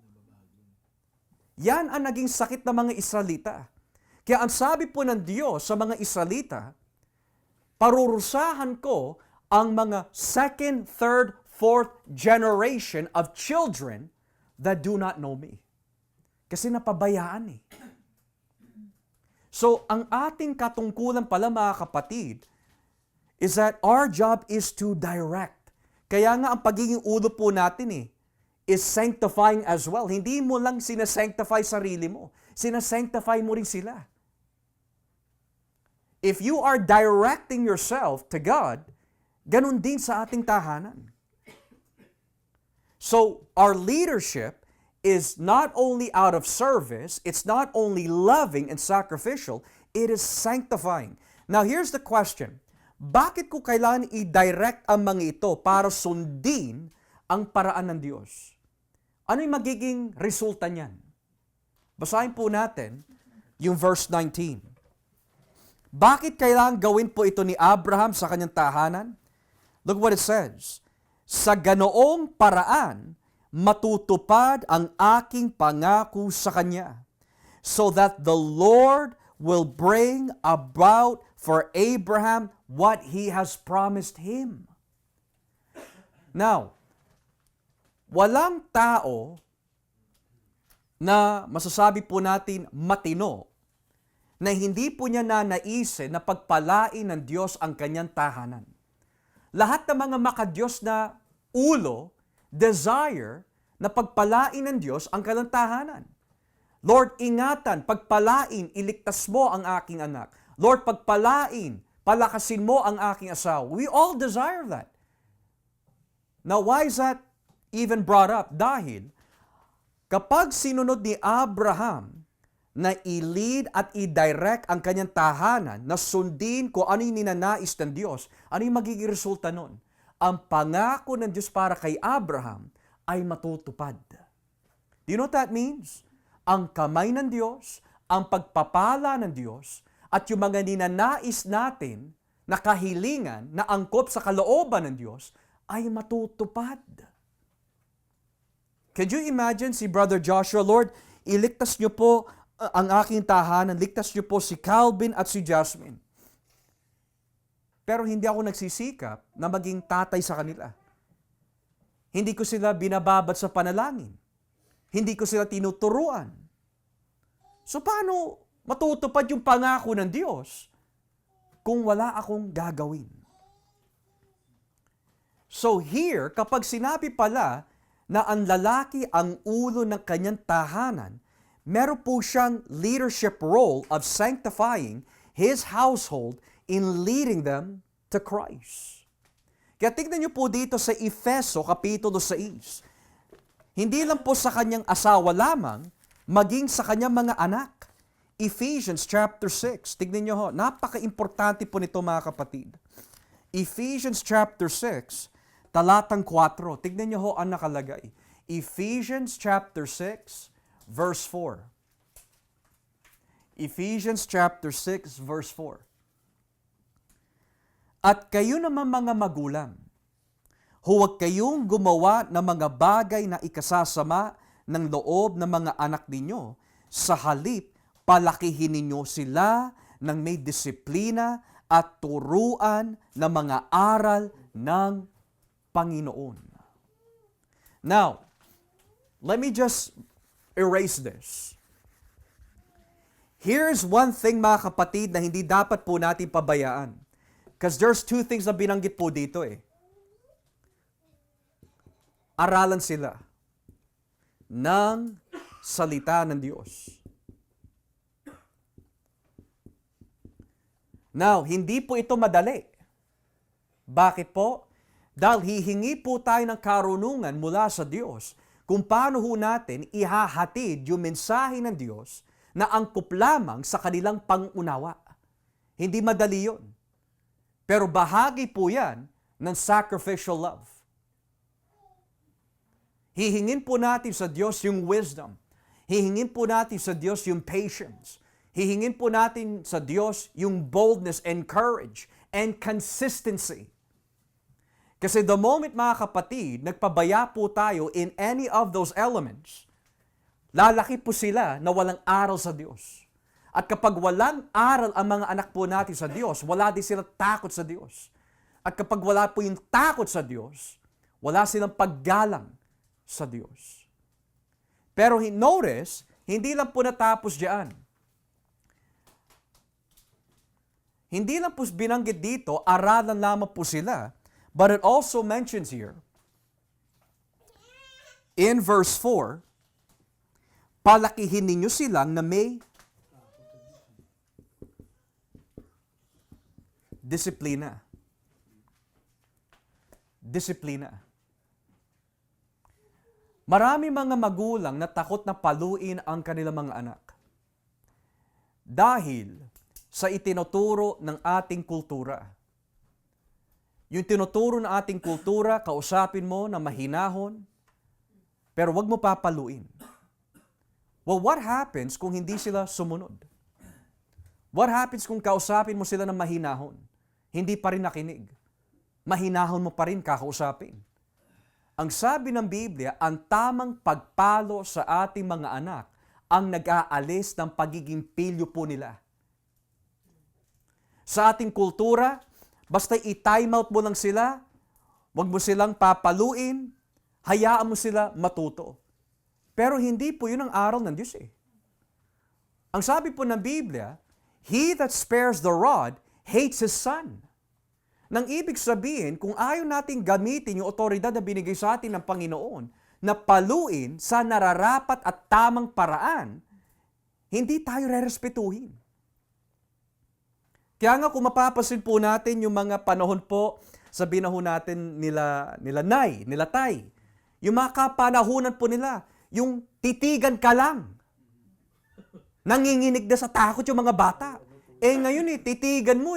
Yan ang naging sakit ng mga Israelita. Kaya ang sabi po ng Diyos sa mga Israelita, parurusahan ko ang mga second, third, fourth generation of children that do not know me. Kasi napabayaan eh. So, ang ating katungkulan pala mga kapatid is that our job is to direct. Kaya nga ang pagiging ulo po natin is sanctifying as well. Hindi mo lang sinasanctify sarili mo. Sinasanctify mo rin sila. If you are directing yourself to God, ganun din sa ating tahanan. So, our leadership is not only out of service, it's not only loving and sacrificial, it is sanctifying. Now, here's the question. Bakit ko kailangan i-direct ang mga ito para sundin ang paraan ng Diyos? Ano yung magiging resulta niyan? Basahin po natin yung verse 19. Bakit kailangan gawin po ito ni Abraham sa kanyang tahanan? Look what it says. Sa ganoong paraan, matutupad ang aking pangako sa kanya, so that the Lord will bring about for Abraham what He has promised him. Now, walang tao na masasabi po natin matino na hindi po niya nanaisin na pagpalain ng Diyos ang kanyang tahanan. Lahat ng mga makadiyos na ulo, desire na pagpalain ng Diyos ang kanilang tahanan. Lord, ingatan, pagpalain, iligtas mo ang aking anak. Lord, pagpalain, palakasin mo ang aking asawa. We all desire that. Now, why is that even brought up? Dahil kapag sinunod ni Abraham na i-lead at i-direct ang kanyang tahanan, na sundin kung ano yung ninanais ng Diyos, ano yung magiging resulta nun? Ang pangako ng Diyos para kay Abraham ay matutupad. Do you know what that means? Ang kamay ng Diyos, ang pagpapala ng Diyos, at yung mga ninanais natin na kahilingan na angkop sa kalooban ng Diyos ay matutupad. Can you imagine si Brother Joshua, Lord, iligtas niyo po ang aking tahanan, ligtas niyo po si Calvin at si Jasmine. Pero hindi ako nagsisikap na maging tatay sa kanila. Hindi ko sila binababad sa panalangin. Hindi ko sila tinuturuan. So paano matutupad yung pangako ng Diyos kung wala akong gagawin? So here, kapag sinabi pala na ang lalaki ang ulo ng kanyang tahanan, meron po siyang leadership role of sanctifying his household in leading them to Christ. Kaya tignan niyo po dito sa Efeso, Kapitulo 6. Hindi lang po sa kanyang asawa lamang, maging sa kanyang mga anak. Ephesians chapter 6. Tignan niyo ho, napaka-importante po nito mga kapatid. Ephesians chapter 6, talatang 4. Tignan niyo ho ang nakalagay. Ephesians chapter 6, verse 4. Ephesians chapter 6, verse 4. At kayo naman mga magulang, huwag kayong gumawa ng mga bagay na ikasasama ng loob ng mga anak ninyo. Sa halip, palakihin ninyo sila ng may disiplina at turuan ng mga aral ng Panginoon. Now, let me just erase this. Here's one thing mga kapatid na hindi dapat po natin pabayaan. Because there's two things na binanggit po dito Aralan sila ng salita ng Diyos. Now, hindi po ito madali. Bakit po? Dahil hihingi po tayo ng karunungan mula sa Diyos kung paano ho natin ihahatid yung mensahe ng Diyos na angkop lamang sa kanilang pangunawa. Hindi madali yun. Pero bahagi po yan ng sacrificial love. Hihingin po natin sa Diyos yung wisdom. Hihingin po natin sa Diyos yung patience. Hihingin po natin sa Diyos yung boldness and courage and consistency. Kasi the moment mga kapatid, nagpabaya po tayo in any of those elements, lalaki po sila na walang aral sa Diyos. At kapag walang aral ang mga anak po natin sa Diyos, wala din sila takot sa Diyos. At kapag wala po yung takot sa Diyos, wala silang paggalang sa Diyos. Pero notice, hindi lang po natapos diyan. Hindi lang po binanggit dito, aralan lamang po sila, but it also mentions here, in verse 4, palakihin ninyo silang na may disiplina. Disiplina. Marami mga magulang na takot na paluin ang kanilang mga anak. Dahil sa itinuturo ng ating kultura. Yung tinuturo ng ating kultura, kausapin mo na mahinahon, pero wag mo papaluin. Well, what happens kung hindi sila sumunod? What happens kung kausapin mo sila ng mahinahon? Hindi pa rin nakinig. Mahinahon mo pa rin kakausapin. Ang sabi ng Biblia, ang tamang pagpalo sa ating mga anak ang nag-aalis ng pagiging pilyo po nila. Sa ating kultura, basta i-time out mo lang sila, wag mo silang papaluin, hayaan mo sila matuto. Pero hindi po yun ang aral ng Diyos eh. Ang sabi po ng Biblia, he that spares the rod hates his son. Nang ibig sabihin, kung ayaw nating gamitin yung otoridad na binigay sa atin ng Panginoon, na paluin sa nararapat at tamang paraan, hindi tayo rerespetuhin. Kaya nga kung mapapasin po natin yung mga panahon po, sabihin na ho natin nila Nay, nila Tay, yung mga kapanahunan po nila, yung titigan ka lang. Nanginginig na sa takot yung mga bata. Eh ngayon titigan mo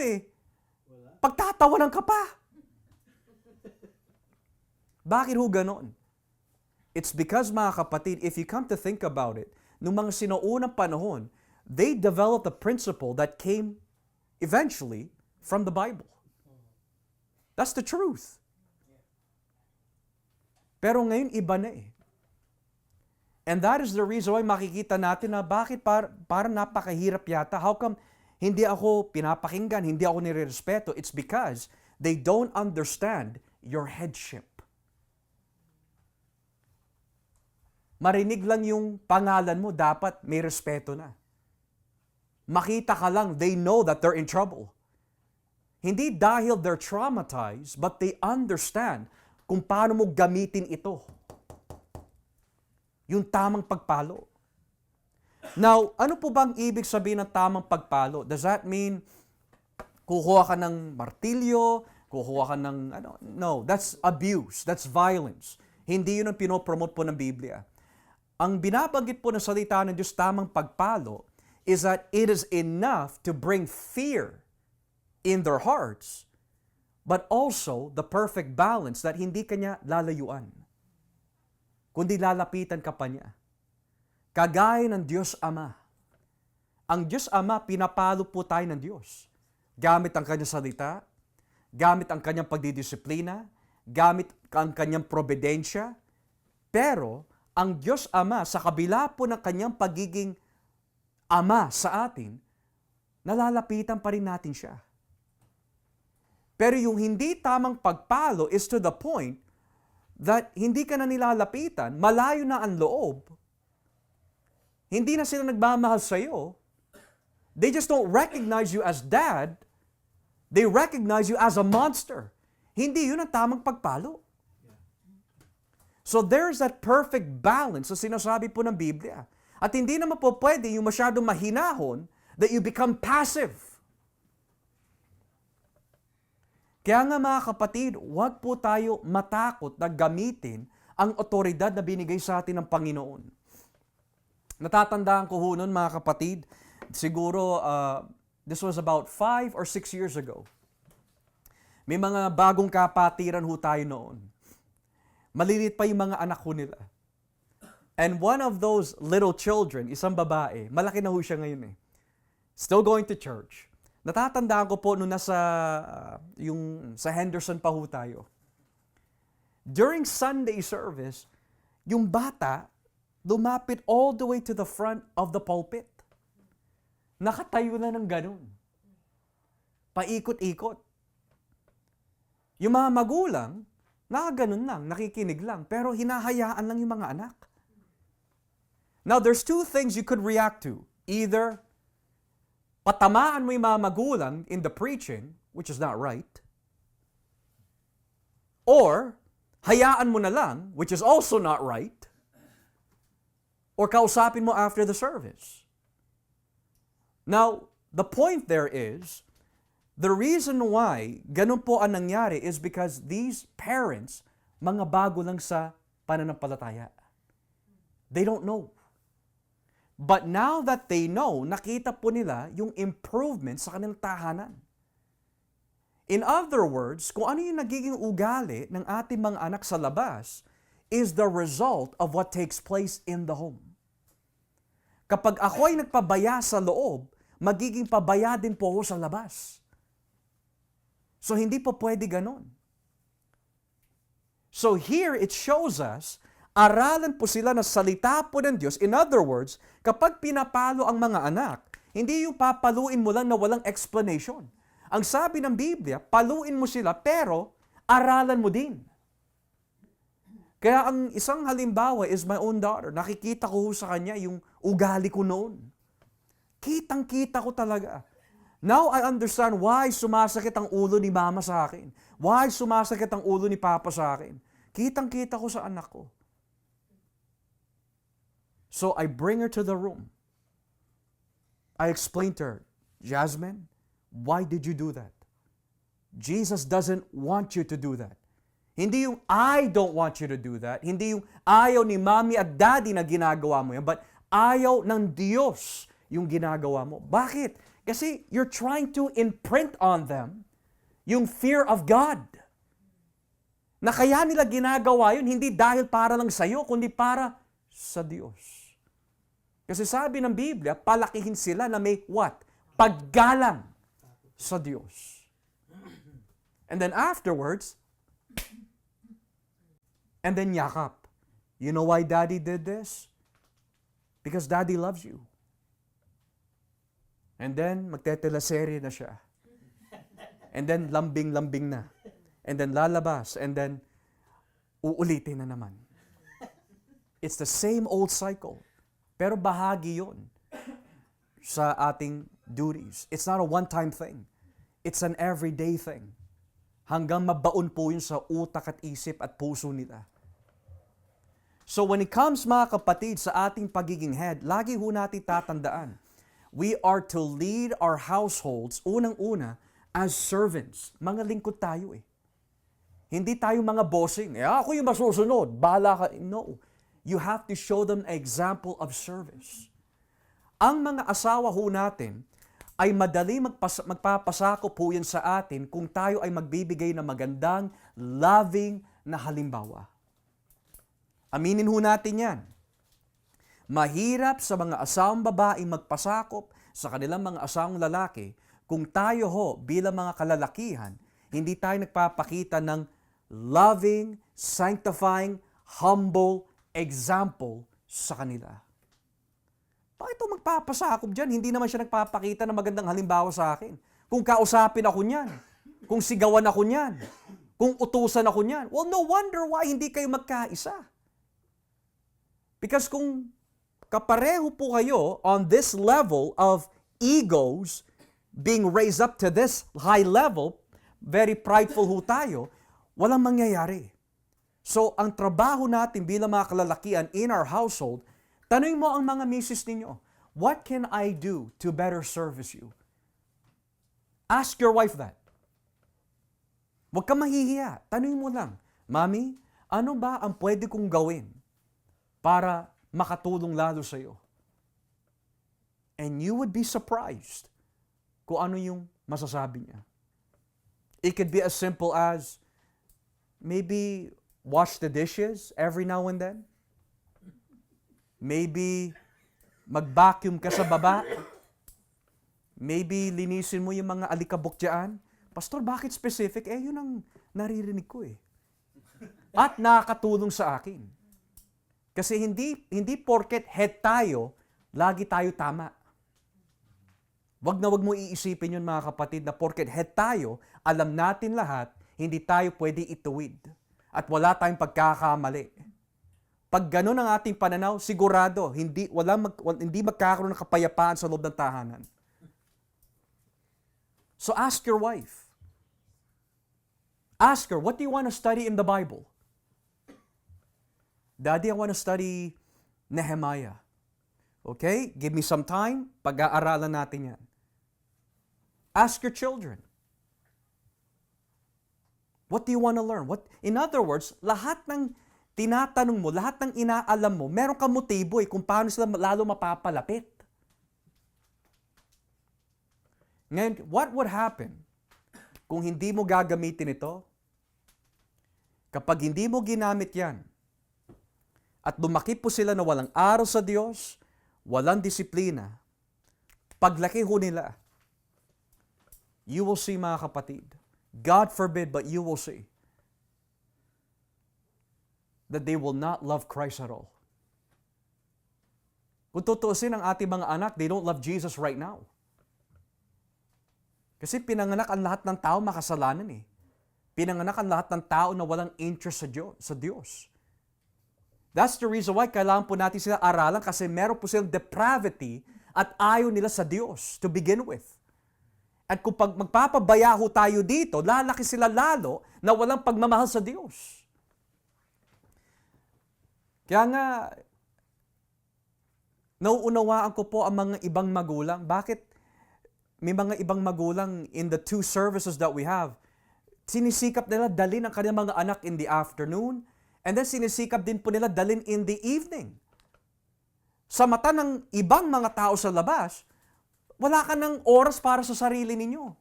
pagtatawanan ka pa. Bakit ho ganon? It's because mga kapatid, if you come to think about it, nung mga sinuunang panahon, they developed a principle that came eventually from the Bible. That's the truth. Pero ngayon iba na And that is the reason why makikita natin na bakit parang napakahirap yata. How come hindi ako pinapakinggan, hindi ako nirerespeto? It's because they don't understand your headship. Marinig lang yung pangalan mo, dapat may respeto na. Makita ka lang, they know that they're in trouble. Hindi dahil they're traumatized, but they understand kung paano mo gamitin ito. Yung tamang pagpalo. Now, ano po bang ibig sabihin ng tamang pagpalo? Does that mean kukuha ka ng martilyo, kukuha ka ng No, that's abuse, that's violence. Hindi yun ang pinopromote po ng Biblia. Ang binabanggit po ng salita ng Diyos, tamang pagpalo, is that it is enough to bring fear in their hearts, but also the perfect balance that hindi kanya lalayuan, kundi lalapitan ka pa niya. Kagaya ng Diyos Ama. Ang Diyos Ama, pinapalo po tayo ng Diyos. Gamit ang kanyang salita, gamit ang kanyang pagdidisiplina, gamit ang kanyang probidensya. Pero, ang Diyos Ama, sa kabila po ng kanyang pagiging Ama sa atin, nalalapitan pa rin natin siya. Pero yung hindi tamang pagpalo is to the point that hindi ka na nilalapitan, malayo na ang loob, hindi na sila nagmamahal sa iyo. They just don't recognize you as dad. They recognize you as a monster. Hindi yun ang tamang pagpalo. So there's that perfect balance na sinasabi po ng Biblia. At hindi naman po pwede yung masyadong mahinahon that you become passive. Kaya nga mga kapatid, huwag po tayo matakot na gamitin ang otoridad na binigay sa atin ng Panginoon. Natatandaan ko ho nun mga kapatid, siguro this was about 5 or 6 years ago. May mga bagong kapatiran ho tayo noon. Maliliit pa yung mga anak ho nila. And one of those little children, isang babae, malaki na ho siya ngayon still going to church. Natatandaan ko po nung sa Henderson pa ho tayo. During Sunday service, yung bata lumapit all the way to the front of the pulpit. nakatayo na ng ganun. Paikot-ikot. Yung mga magulang, nakaganon lang, nakikinig lang, pero hinahayaan lang yung mga anak. Now, there's two things you could react to. Either, patamaan mo yung mga magulang in the preaching, which is not right, or, hayaan mo na lang, which is also not right, or kausapin mo after the service. Now, the point there is, the reason why ganun po ang nangyari is because these parents, mga bago lang sa pananampalataya. They don't know. But now that they know, nakita po nila yung improvement sa kanilang tahanan. In other words, kung ano yung nagiging ugali ng ating mga anak sa labas is the result of what takes place in the home. Kapag ako ay nagpabaya sa loob, magiging pabaya din po ako sa labas. So, hindi po pwede ganon. So, here it shows us, aralan po sila na salita po ng Diyos. In other words, kapag pinapalo ang mga anak, hindi yung papaluin mo lang na walang explanation. Ang sabi ng Biblia, paluin mo sila pero aralan mo din. Kaya ang isang halimbawa is my own daughter. Nakikita ko sa kanya yung ugali ko noon. Kitang-kita ko talaga. Now I understand why sumasakit ang ulo ni mama sa akin. Why sumasakit ang ulo ni papa sa akin. Kitang-kita ko sa anak ko. So I bring her to the room. I explain to her, Jasmine, why did you do that? Jesus doesn't want you to do that. Hindi yung I don't want you to do that. Hindi yung ayaw ni mommy at daddy na ginagawa mo yan. But ayaw ng Diyos yung ginagawa mo. Bakit? Kasi you're trying to imprint on them yung fear of God. Na kaya nila ginagawa yun, hindi dahil para lang sa'yo, kundi para sa Diyos. Kasi sabi ng Biblia, palakihin sila na may what? Paggalang sa Diyos. And then afterwards, and then yakap. You know why Daddy did this? Because Daddy loves you. And then, magteteleserye na siya. And then, lambing-lambing na. And then, lalabas. And then, uulitin na naman. It's the same old cycle. Pero bahagi yun sa ating duties. It's not a one-time thing. It's an everyday thing. Hanggang mabaon po yun sa utak at isip at puso nila. So when it comes mga kapatid sa ating pagiging head, lagi ho natin tatandaan, we are to lead our households, unang-una, as servants. Mga lingkod tayo eh. Hindi tayo mga bossing. Ako yung masusunod. Bahala ka. No. You have to show them an example of service. Ang mga asawa ho natin ay madali magpapasako po yan sa atin kung tayo ay magbibigay ng magandang, loving na halimbawa. Aminin ho natin yan. Mahirap sa mga asawang babaeng magpasakop sa kanilang mga asawang lalaki kung tayo ho bilang mga kalalakihan, hindi tayo nagpapakita ng loving, sanctifying, humble example sa kanila. Bakit ito magpapasakop dyan? Hindi naman siya nagpapakita ng magandang halimbawa sa akin. Kung kausapin ako niyan, kung sigawan ako niyan, kung utusan ako niyan, well, no wonder why hindi kayo magkaisa. Because kung kapareho po kayo on this level of egos being raised up to this high level, very prideful ho tayo, walang mangyayari. So, ang trabaho natin bilang mga kalalakian in our household, tanungin mo ang mga misis ninyo, what can I do to better service you? Ask your wife that. Huwag ka mahihiya. Tanungin mo lang, Mami, ano ba ang pwede kong gawin para makatulong lalo sa iyo? And you would be surprised kung ano yung masasabi niya. It could be as simple as maybe wash the dishes every now and then. Maybe mag-vacuum ka sa baba. Maybe linisin mo yung mga alikabok dyan. Pastor, bakit specific? Yun ang naririnig ko eh. At nakakatulong sa akin. Kasi hindi porket head tayo, lagi tayo tama. Wag na wag mo iisipin yun mga kapatid na porket head tayo, alam natin lahat, hindi tayo pwede ituwid. At wala tayong pagkakamali. Pag ganun ang ating pananaw, sigurado, hindi magkakaroon ng kapayapaan sa loob ng tahanan. So ask your wife. Ask her, what do you want to study in the Bible? Daddy, I want to study Nehemiah. Okay? Give me some time. Pag-aaralan natin yan. Ask your children. What do you want to learn? In other words, lahat ng tinatanong mo, lahat ng inaalam mo, meron kang motibo kung paano sila lalo mapapalapit. Ngayon, what would happen kung hindi mo gagamitin ito? Kapag hindi mo ginamit yan, at lumaki po sila na walang aral sa Diyos, walang disiplina, paglaki ho nila, you will see mga kapatid, God forbid, but you will see that they will not love Christ at all. Kung tutuusin ang ating mga anak, they don't love Jesus right now. Kasi pinanganak ang lahat ng tao makasalanan eh. Pinanganak ang lahat ng tao na walang interest sa Diyos. That's the reason why kailangan po natin sila aralan kasi meron po silang depravity at ayaw nila sa Diyos to begin with. At kung magpapabaya ho tayo dito, lalaki sila lalo na walang pagmamahal sa Diyos. Kaya nga, nauunawaan ko po ang mga ibang magulang. Bakit may mga ibang magulang in the 2 services that we have, sinisikap nila dalhin ang kanilang mga anak in the afternoon, and then sinisikap din po nila dalhin in the evening. Sa mata ng ibang mga tao sa labas, wala ka ng oras para sa sarili ninyo.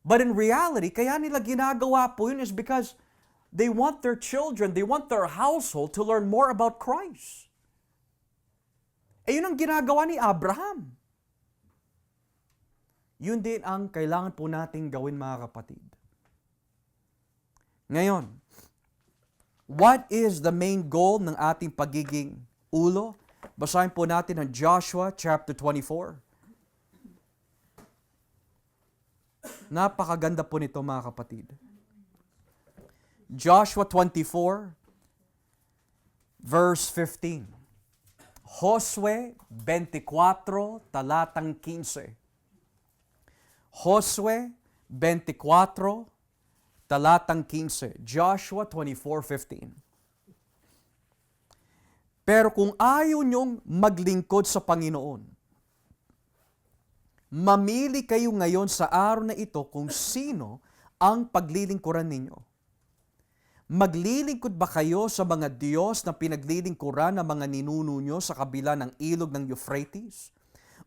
But in reality, kaya nila ginagawa po yun is because they want their children, they want their household to learn more about Christ. Eh yun ang ginagawa ni Abraham. Yun din ang kailangan po nating gawin mga kapatid. Ngayon, what is the main goal ng ating pagiging ulo? Basahin po natin ang Joshua chapter 24. Napakaganda po nito mga kapatid. Joshua 24, verse 15. Josue 24, talatang 15. Josue 24, talatang 15. Joshua 24:15. Pero kung ayaw niyong maglingkod sa Panginoon, mamili kayo ngayon sa araw na ito kung sino ang paglilingkuran ninyo. Maglilingkod ba kayo sa mga Diyos na pinaglilingkuran ng mga ninuno nyo sa kabila ng ilog ng Euphrates?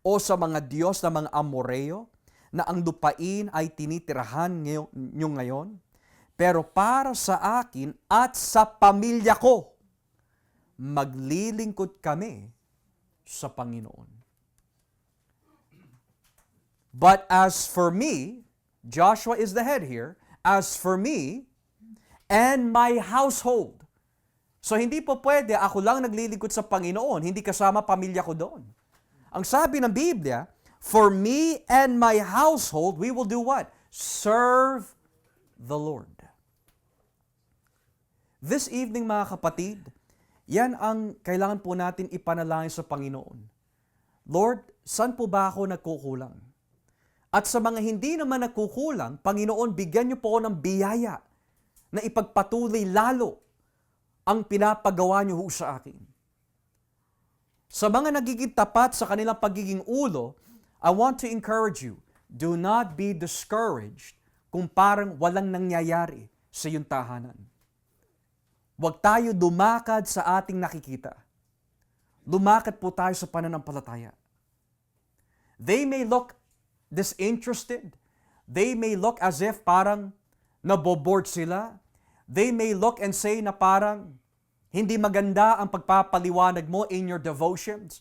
O sa mga Diyos ng mga Amoreo na ang lupain ay tinitirahan nyo ngayon? Pero para sa akin at sa pamilya ko, maglilingkod kami sa Panginoon. But as for me, Joshua is the head here, as for me and my household. So hindi po pwede ako lang naglilingkod sa Panginoon, hindi kasama pamilya ko doon. Ang sabi ng Biblia, for me and my household, we will do what? Serve the Lord. This evening mga kapatid, yan ang kailangan po natin ipanalangin sa Panginoon. Lord, saan po ba ako nagkukulang? At sa mga hindi naman nagkukulang, Panginoon, bigyan niyo po ako ng biyaya na ipagpatuloy lalo ang pinapagawa niyo sa akin. Sa mga nagiging tapat sa kanilang pagiging ulo, I want to encourage you, do not be discouraged kung parang walang nangyayari sa iyong tahanan. Huwag tayo lumakad sa ating nakikita. Lumakad po tayo sa pananampalataya. They may look disinterested. They may look as if parang naboboard sila. They may look and say na parang hindi maganda ang pagpapaliwanag mo in your devotions.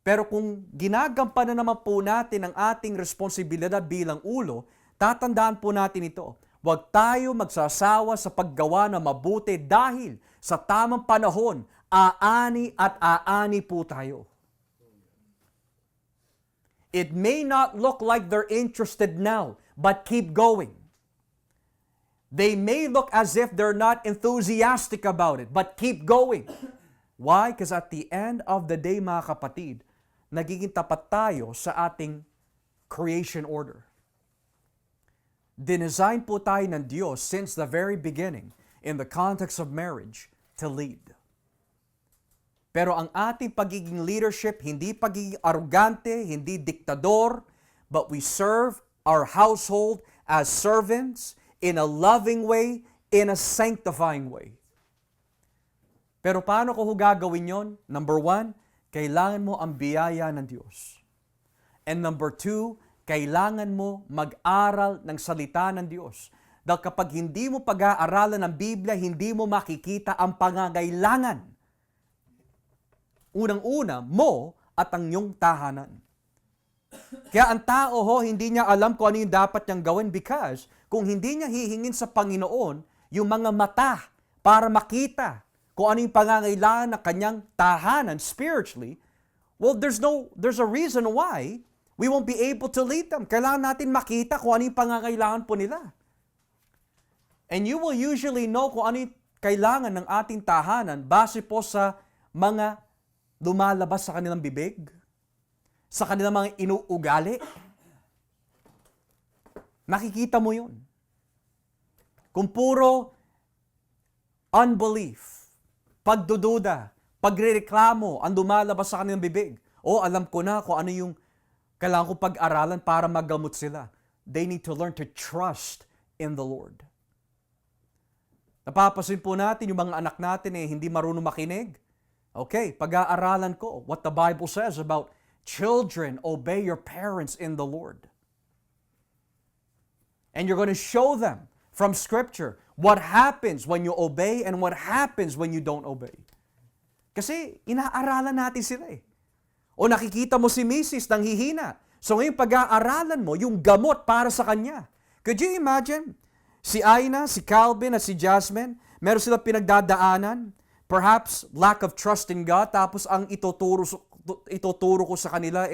Pero kung ginagampanan naman po natin ang ating responsibilidad bilang ulo, tatandaan po natin ito. Huwag tayo magsasawa sa paggawa na mabuti dahil sa tamang panahon, aani at aani po tayo. It may not look like they're interested now, but keep going. They may look as if they're not enthusiastic about it, but keep going. Why? Because at the end of the day, mga kapatid, nagiging tapat tayo sa ating creation order. Dinesign po tayo ng Diyos since the very beginning in the context of marriage to lead. Pero ang ating pagiging leadership, hindi pagiging arrogante, hindi diktador, but we serve our household as servants in a loving way, in a sanctifying way. Pero paano ko gagawin yon? Number 1, kailangan mo ang biyaya ng Diyos. And number 2, kailangan mo mag-aral ng salita ng Diyos. Dahil kapag hindi mo pag-aaralan ng Biblia, hindi mo makikita ang pangangailangan. Unang-una, mo at ang iyong tahanan. Kaya ang tao hindi niya alam kung ano yung dapat niyang gawin because kung hindi niya hihingin sa Panginoon yung mga mata para makita kung ano yung pangangailangan ng kanyang tahanan spiritually, well, there's a reason why we won't be able to lead them. Kailangan natin makita kung ano yung pangangailangan po nila. And you will usually know kung ano yung kailangan ng ating tahanan base po sa mga lumalabas sa kanilang bibig, sa kanilang mga inuugali. Nakikita mo yun. Kung puro unbelief, pagdududa, pagrereklamo ang lumalabas sa kanilang bibig, alam ko na kung ano yung kailangan kong pag-aralan para maggamot sila. They need to learn to trust in the Lord. Napapasin po natin yung mga anak natin hindi marunong makinig. Okay, pag-aaralan ko what the Bible says about children, obey your parents in the Lord. And you're going to show them from Scripture what happens when you obey and what happens when you don't obey. Kasi inaaralan natin sila O nakikita mo si Mrs. nang hihina. So ngayon pag-aaralan mo yung gamot para sa kanya. Could you imagine? Si Aina, si Calvin at si Jasmine, meron sila pinagdadaanan. Perhaps lack of trust in God, tapos ang ituturo ko sa kanila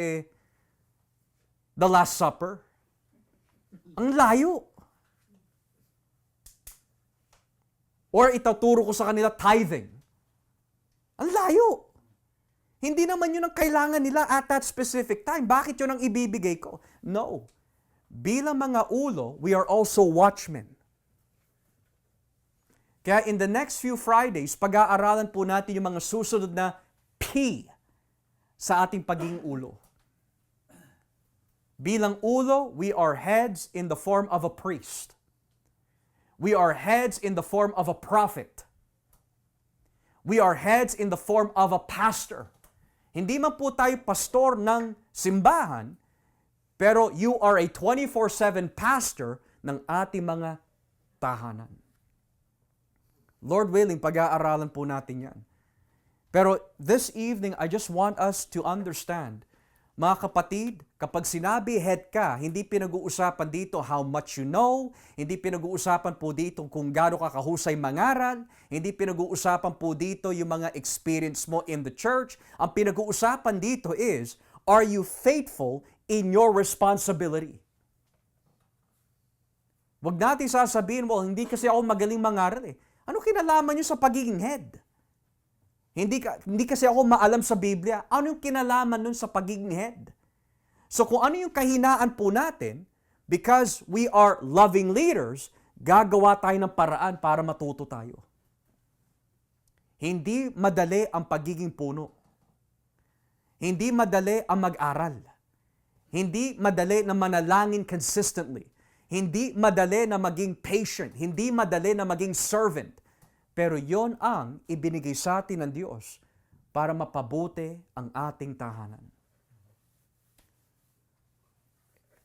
the Last Supper. Ang layo. Or ituturo ko sa kanila tithing. Ang layo. Hindi naman yun ang kailangan nila at that specific time. Bakit yun ang ibibigay ko? No. Bilang mga ulo, we are also watchmen. Kaya in the next few Fridays, pag-aaralan po natin yung mga susunod na P sa ating pagiging ulo. Bilang ulo, we are heads in the form of a priest. We are heads in the form of a prophet. We are heads in the form of a pastor. Hindi man po tayo pastor ng simbahan, pero you are a 24/7 pastor ng ating mga tahanan. Lord willing, pag-aaralan po natin yan. Pero this evening, I just want us to understand, mga kapatid, kapag sinabi head ka, hindi pinag-uusapan dito how much you know, hindi pinag-uusapan po dito kung gaano ka kahusay mangaral, hindi pinag-uusapan po dito yung mga experience mo in the church. Ang pinag-uusapan dito is, are you faithful in your responsibility? Huwag natin sasabihin, well, hindi kasi ako magaling mangaral Ano kinalaman nyo sa pagiging head? Hindi kasi ako maalam sa Biblia. Ano yung kinalaman nun sa pagiging head? So kung ano yung kahinaan po natin, because we are loving leaders, gagawa tayo ng paraan para matuto tayo. Hindi madali ang pagiging puno. Hindi madali ang mag-aral. Hindi madali na manalangin consistently. Hindi madali na maging patient. Hindi madali na maging servant. Pero yon ang ibinigay sa atin ng Diyos para mapabuti ang ating tahanan.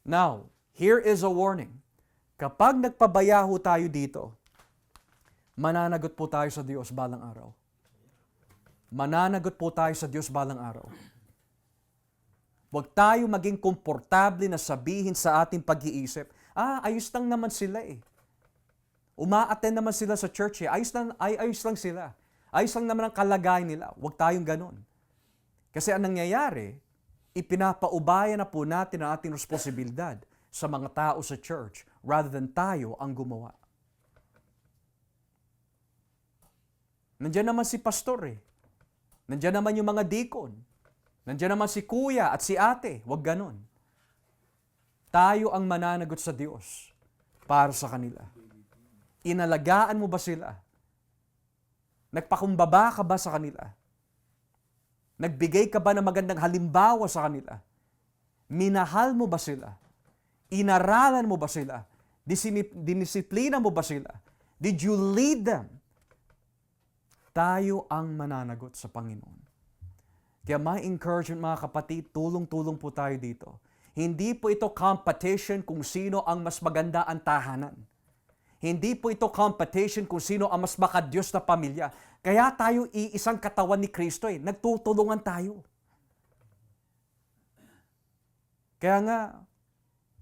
Now, here is a warning. Kapag nagpabayaho tayo dito, mananagot po tayo sa Diyos balang araw. Mananagot po tayo sa Diyos balang araw. Huwag tayo maging komportable na sabihin sa ating pag-iisip, ayos lang naman sila Uma-attend naman sila sa church ayos lang sila. Ayos lang naman ang kalagayan nila. Huwag tayong ganon. Kasi ang nangyayari, ipinapaubaya na po natin ang ating responsibilidad sa mga tao sa church rather than tayo ang gumawa. Nandiyan naman si pastor eh. Nandiyan naman yung mga deacon. Nandiyan naman si kuya at si ate. Huwag ganon. Tayo ang mananagot sa Diyos para sa kanila. Inalagaan mo ba sila? Nagpakumbaba ka ba sa kanila? Nagbigay ka ba ng magandang halimbawa sa kanila? Minahal mo ba sila? Inaralan mo ba sila? Dinisiplina mo ba sila? Did you lead them? Tayo ang mananagot sa Panginoon. Kaya my encouragement mga kapatid, tulong-tulong po tayo dito. Hindi po ito competition kung sino ang mas maganda ang tahanan. Hindi po ito competition kung sino ang mas makadiyos na pamilya. Kaya tayo iisang katawan ni Kristo eh. Nagtutulungan tayo. Kaya nga,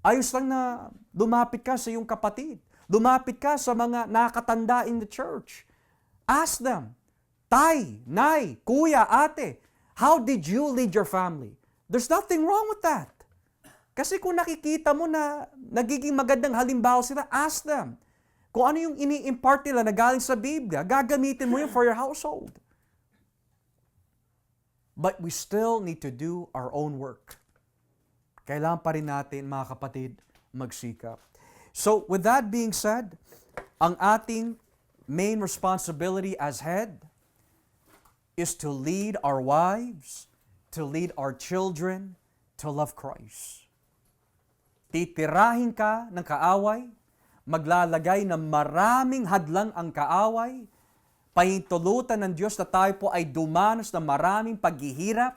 ayos lang na lumapit ka sa iyong kapatid. Lumapit ka sa mga nakatanda in the church. Ask them, Tay, Nay, Kuya, Ate, how did you lead your family? There's nothing wrong with that. Kasi kung nakikita mo na nagiging magandang halimbawa sila, ask them. Kung ano yung ini-impart nila na galing sa Biblia, gagamitin mo yun for your household. But we still need to do our own work. Kailangan pa rin natin, mga kapatid, magsikap. So, with that being said, ang ating main responsibility as head is to lead our wives, to lead our children, to love Christ. Titirahin ka ng kaaway, maglalagay ng maraming hadlang ang kaaway, pahintulutan ng Diyos na tayo po ay dumanos ng maraming paghihirap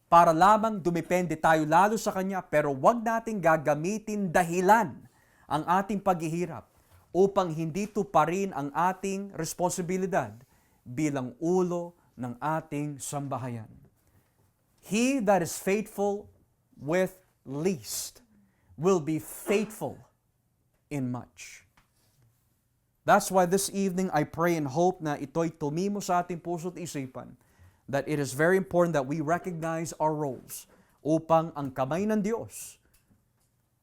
para lamang dumepende tayo lalo sa Kanya, pero wag nating gagamitin dahilan ang ating paghihirap upang hindi tuparin ang ating responsibilidad bilang ulo ng ating sambahayan. He that is faithful with least will be faithful in much. That's why this evening I pray and hope na ito'y tumimo sa ating puso't isipan that it is very important that we recognize our roles upang ang kamay ng Diyos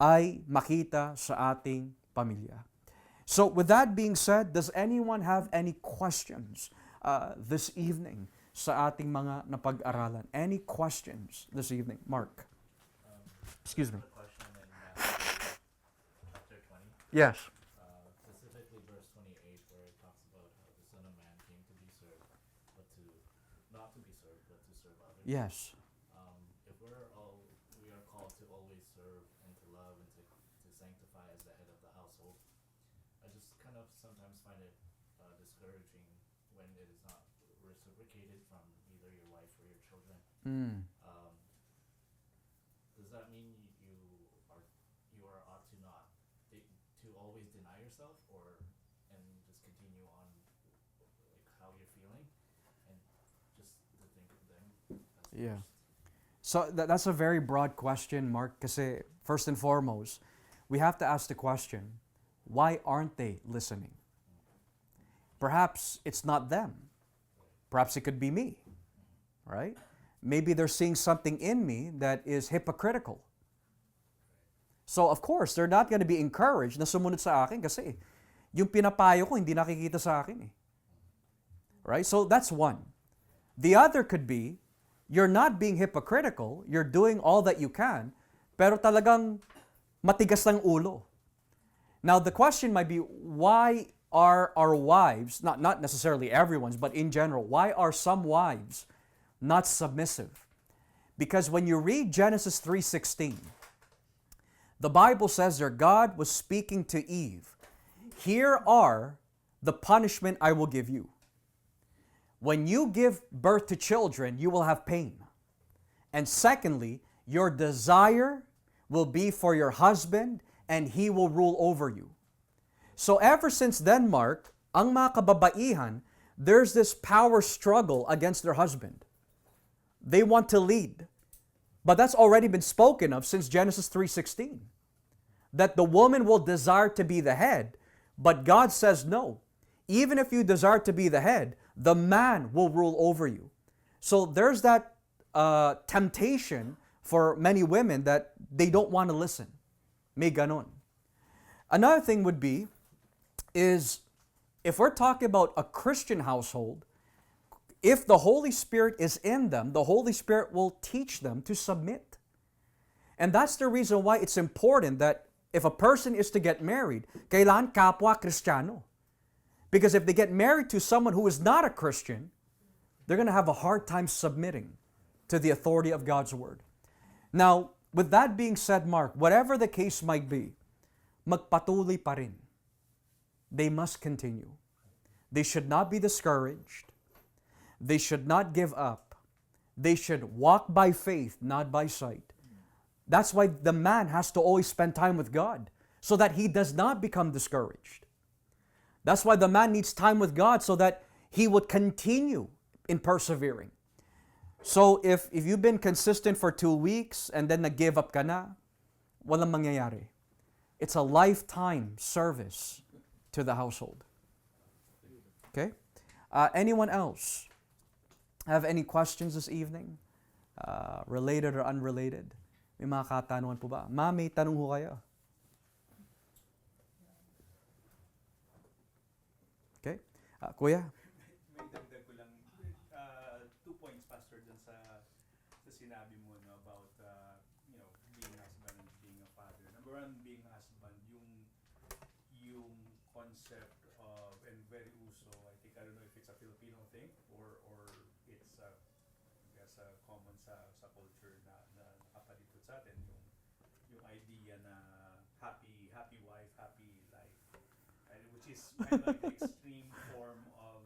ay makita sa ating pamilya. So with that being said, does anyone have any questions this evening sa ating mga napag-aralan? Any questions this evening? Mark. Excuse me. Yes. Specifically verse 28 where it talks about how the Son of Man came to be served, but to not to be served, but to serve others. Yes. If we are called to always serve and to love and to sanctify as the head of the household, I just kind of sometimes find it discouraging when it is not reciprocated from either your wife or your children. Does that mean you are ought to not to always deny yourself and just continue on like how you're feeling and just to think of them as Yeah. first? So that's a very broad question, Mark, kasi first and foremost, we have to ask the question, why aren't they listening? Perhaps it's not them. Perhaps it could be me, right? Maybe they're seeing something in me that is hypocritical. So of course, they're not going to be encouraged na sumunod sa akin kasi yung pinapayo ko hindi nakikita sa akin eh. Right? So that's one. The other could be, you're not being hypocritical, you're doing all that you can, pero talagang matigas ng ulo. Now the question might be, why are our wives, not necessarily everyone's, but in general, why are some wives not submissive? Because when you read Genesis 3:16, the Bible says that God was speaking to Eve. Here are the punishment I will give you. When you give birth to children, you will have pain. And secondly, your desire will be for your husband and he will rule over you. So ever since then, Mark, ang mga kababaihan, there's this power struggle against their husband. They want to lead. But that's already been spoken of since Genesis 3:16. That the woman will desire to be the head, but God says no. Even if you desire to be the head, the man will rule over you. So there's that temptation for many women that they don't want to listen. May ganon. Another thing would be, is if we're talking about a Christian household, if the Holy Spirit is in them, the Holy Spirit will teach them to submit. And that's the reason why it's important that if a person is to get married, kailangan kapwa Kristiyano. Because if they get married to someone who is not a Christian, they're going to have a hard time submitting to the authority of God's Word. Now, with that being said, Mark, whatever the case might be, magpatuloy pa rin. They must continue. They should not be discouraged. They should not give up. They should walk by faith, not by sight. That's why the man has to always spend time with God, so that he does not become discouraged. That's why the man needs time with God, so that he would continue in persevering. So if you've been consistent for 2 weeks and then nag-give up ka na, walang mangyayari. It's a lifetime service to the household. Okay? Anyone else have any questions this evening? Related or unrelated? May mga katanungan po ba? Ma, may tanong ho kayo. Okay? Kuya? May dagdag ko lang 2 points, Pastor, dun sa sinabi mo, no, about being a husband and being a father. Number one, being a husband, yung concept of, and very uso, I think, I don't know if it's a Filipino thing or it's I guess common sa culture na nakapalibot sa atin, yung idea na happy wife, happy life, right? Which is kind of like the extreme form of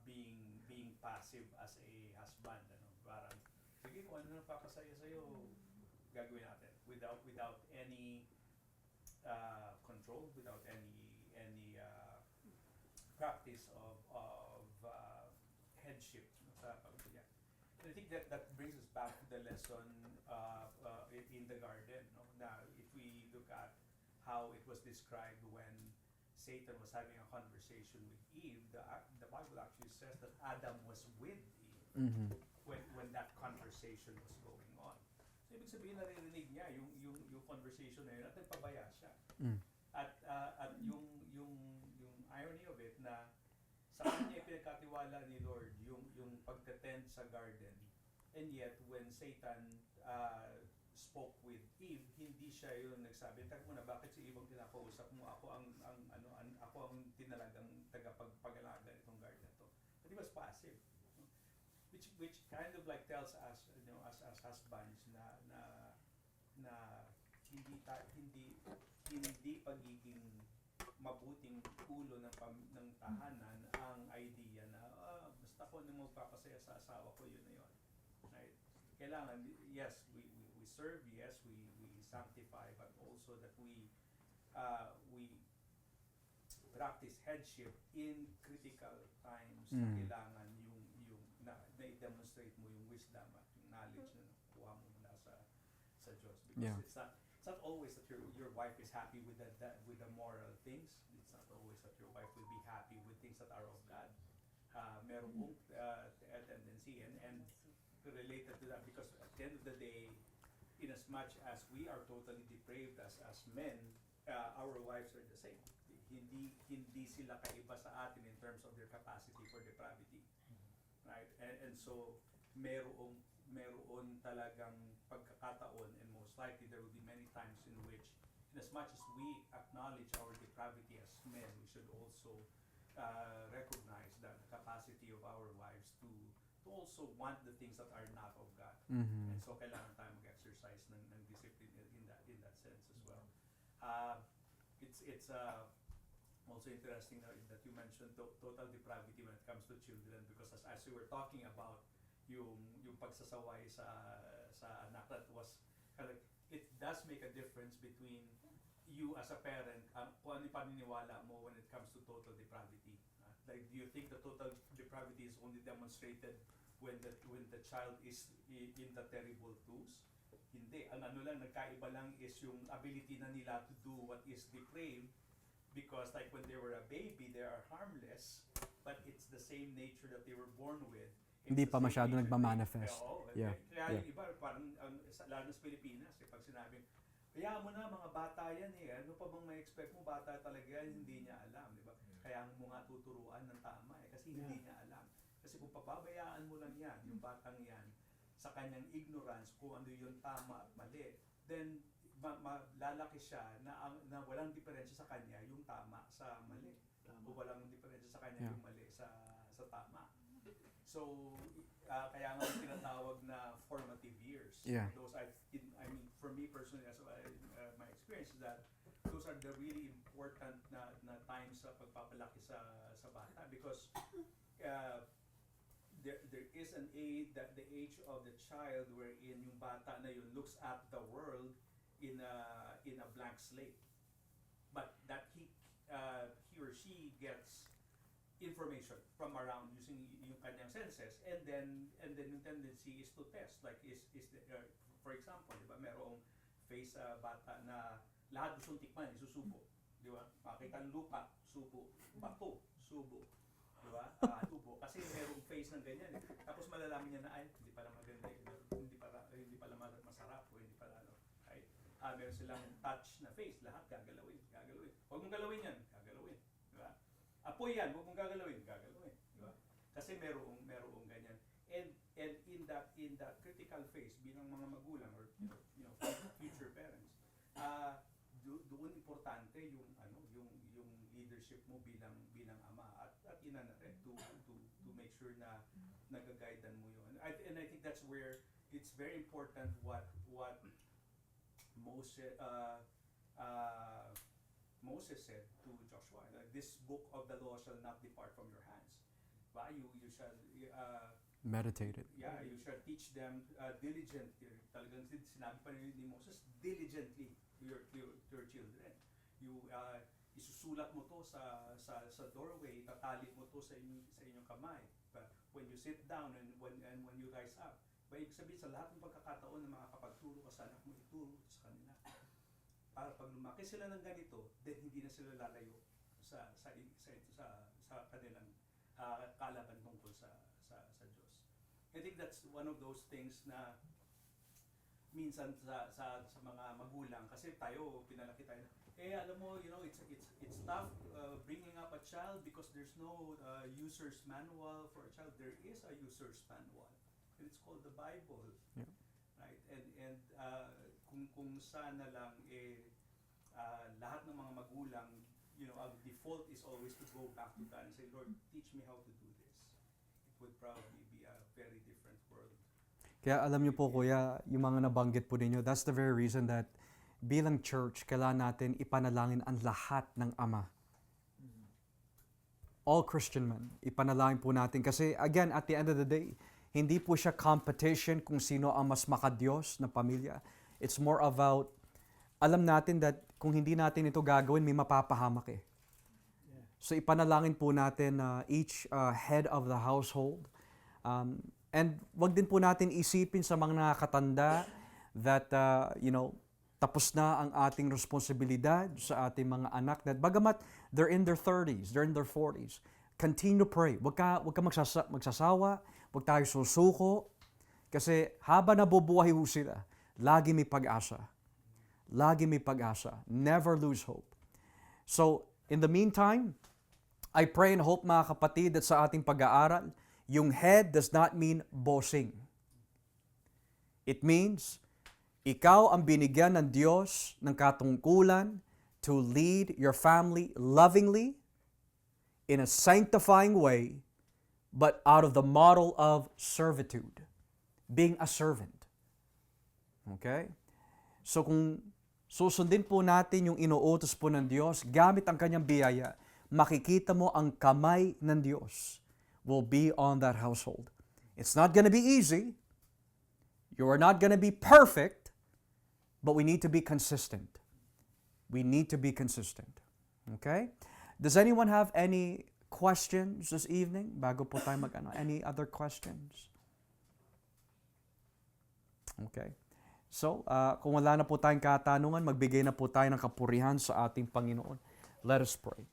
being passive as a husband, ano, parang sige, kung ano nang papasaya sa'yo, gagawin natin without any control, without any practice of headship, no, sa pamilya. And I think that brings us back to the lesson in the garden, no? Na if we look at how it was described when Satan was having a conversation with Eve, the Bible actually says that Adam was with Eve when that conversation was going on. So ibig sabihin, naririnig niya yung conversation na yun at nagpabaya siya. At yung irony of it na sa kanya pinagkatiwala ni Lord yung pagtatend sa garden, and yet when Satan spoke with Eve, hindi siya yung nagsabi, "Teka muna, bakit si Eve ang kinakausap mo? Ako ang tinalagang tagapagpag-alaga nitong garden to." But he was passive, which kind of like tells us, as husbands na hindi pagiging mabuting ulo ng tahanan ang idea na basta ko nang magpapasaya sa asawa ko, yun na yun. Right? Kailangan, yes, we serve, yes, we sanctify, but also that we practice headship in critical times na kailangan yung na-demonstrate mo yung wisdom at yung knowledge na nakuha mo mula sa Diyos. Because it's not always that your wife is happy with the moral things. It's not always that your wife will be happy with things that are of God. Meron pong tendency and related to that, because at the end of the day, in as much as we are totally depraved as men, our wives are the same. Hindi sila kaiba sa atin in terms of their capacity for depravity. Right? And so meron talagang pagkakataon, and most likely there will be many times in which, in as much as we acknowledge our depravity as men, we should also recognize the capacity of our wives to also want the things that are not of God. And so kailangan tayo mag-exercise ng discipline in that sense as well. It's also interesting that you mentioned total depravity when it comes to children, because as we were talking about yung pagsasaway sa anak, that was kind of, it does make a difference between you as a parent, kung ano yung paniniwala mo when it comes to total depravity. Like, do you think the total depravity is only demonstrated when the child is in the terrible twos? Hindi. Ang ano lang, nagkaiba lang is yung ability na nila to do what is depraved, because like when they were a baby, they are harmless, but it's the same nature that they were born with. Hindi It's pa the same masyado age and nagmamanifest. day. Oo, Yeah. Kaya Yeah. yung iba, parang, lalo sa Pilipinas, pag sinabing, kaya mo na, mga bata yan ano pa bang may expect mo, bata talaga yan, hindi niya alam, di ba? Kaya mo nga tuturuan ng tama kasi hindi niya alam. Kasi kung pababayaan mo lang yan, yung batang yan, sa kanyang ignorance, kung ano yung tama at mali, then lalaki siya na walang diferensya sa kanya yung tama sa mali. O walang diferensya sa kanya yung mali sa tama. So, kaya nga tinatawag na formative years. Yeah. Those I mean, for me personally, as my experience is that those are the really important na times sa pagpapalaki sa bata because there is an age, that the age of the child wherein yung bata na yun looks at the world in a blank slate, but that he or she gets information from around using yung kanyang senses, and then yung tendency is to test, like for example, di ba, merong face bata na lahat gustong tikman, isusubo, di ba? Makita ang lupa, subo, bato, subo, di ba? Tubo, kasi merong face ng ganyan eh. Tapos malalaman niya na ay hindi pala maganda, hindi pala masarap, o hindi pala meron silang touch na face, lahat gagalawin. Huwag mong galawin yan, gagalawin, di ba? Apoy yan, huwag mong gagalawin, di ba? Kasi merong ganyan. And in that critical phase bilang mga magulang or you know future parents, doon importante yung yung leadership mo bilang ama at ina na rin to make sure na nagaguidean mo yun. And I think that's where it's very important what Moses said to Joshua, this book of the law shall not depart from your hands. You shall Meditate it. yeah, you shall teach them diligently. Talagang sinabi pa ni Moses, diligently to your children. Isusulat mo to sa doorway, tatali mo to sa inyong kamay. But when you sit down and when you rise up, ibig sabihin sa lahat ng pagkakataon na makakapagturo ka sa anak mo, ituro sa kanila. Para pag lumaki sila ng ganito, then hindi na sila lalayo sa kanilang kalaban tungkol sa Diyos. I think that's one of those things na minsan sa mga magulang, kasi tayo pinalaki tayo. Alam mo, it's tough bringing up a child because there's no user's manual for a child. There is a user's manual. And it's called the Bible. Yeah. Right? And kung sana lang lahat ng mga magulang, ang default is always to go back to God and say, Lord, teach me how to do this. It would probably be a very different world. Kaya alam niyo po, Kuya, yung mga nabanggit po ninyo, that's the very reason that bilang church, kailangan natin ipanalangin ang lahat ng ama. All Christian men, ipanalangin po natin. Kasi again, at the end of the day, hindi po siya competition kung sino ang mas makadiyos na pamilya. It's more about, alam natin that kung hindi natin ito gagawin, may mapapahamak eh. So ipanalangin po natin each head of the household. And wag din po natin isipin sa mga nakakatanda that, tapos na ang ating responsibilidad sa ating mga anak. That bagamat they're in their 30s, they're in their 40s, continue to pray. Wag ka magsasawa, wag tayo susuko. Kasi habang nabubuhay ho sila, lagi may pag-asa. Lagi may pag-asa. Never lose hope. So, in the meantime, I pray and hope mga kapatid that sa ating pag-aaral, yung head does not mean bossing. It means, ikaw ang binigyan ng Diyos ng katungkulan to lead your family lovingly, in a sanctifying way, but out of the model of servitude. Being a servant. Okay? So kung susundin po natin yung inuutos po ng Diyos, gamit ang kanyang biyaya, makikita mo ang kamay ng Diyos will be on that household. It's not going to be easy. You are not going to be perfect, but we need to be consistent. We need to be consistent. Okay? Does anyone have any questions this evening? Bago po tayo any other questions? Okay. So, kung wala na po tayong katanungan, magbigay na po tayo ng kapurihan sa ating Panginoon. Let us pray.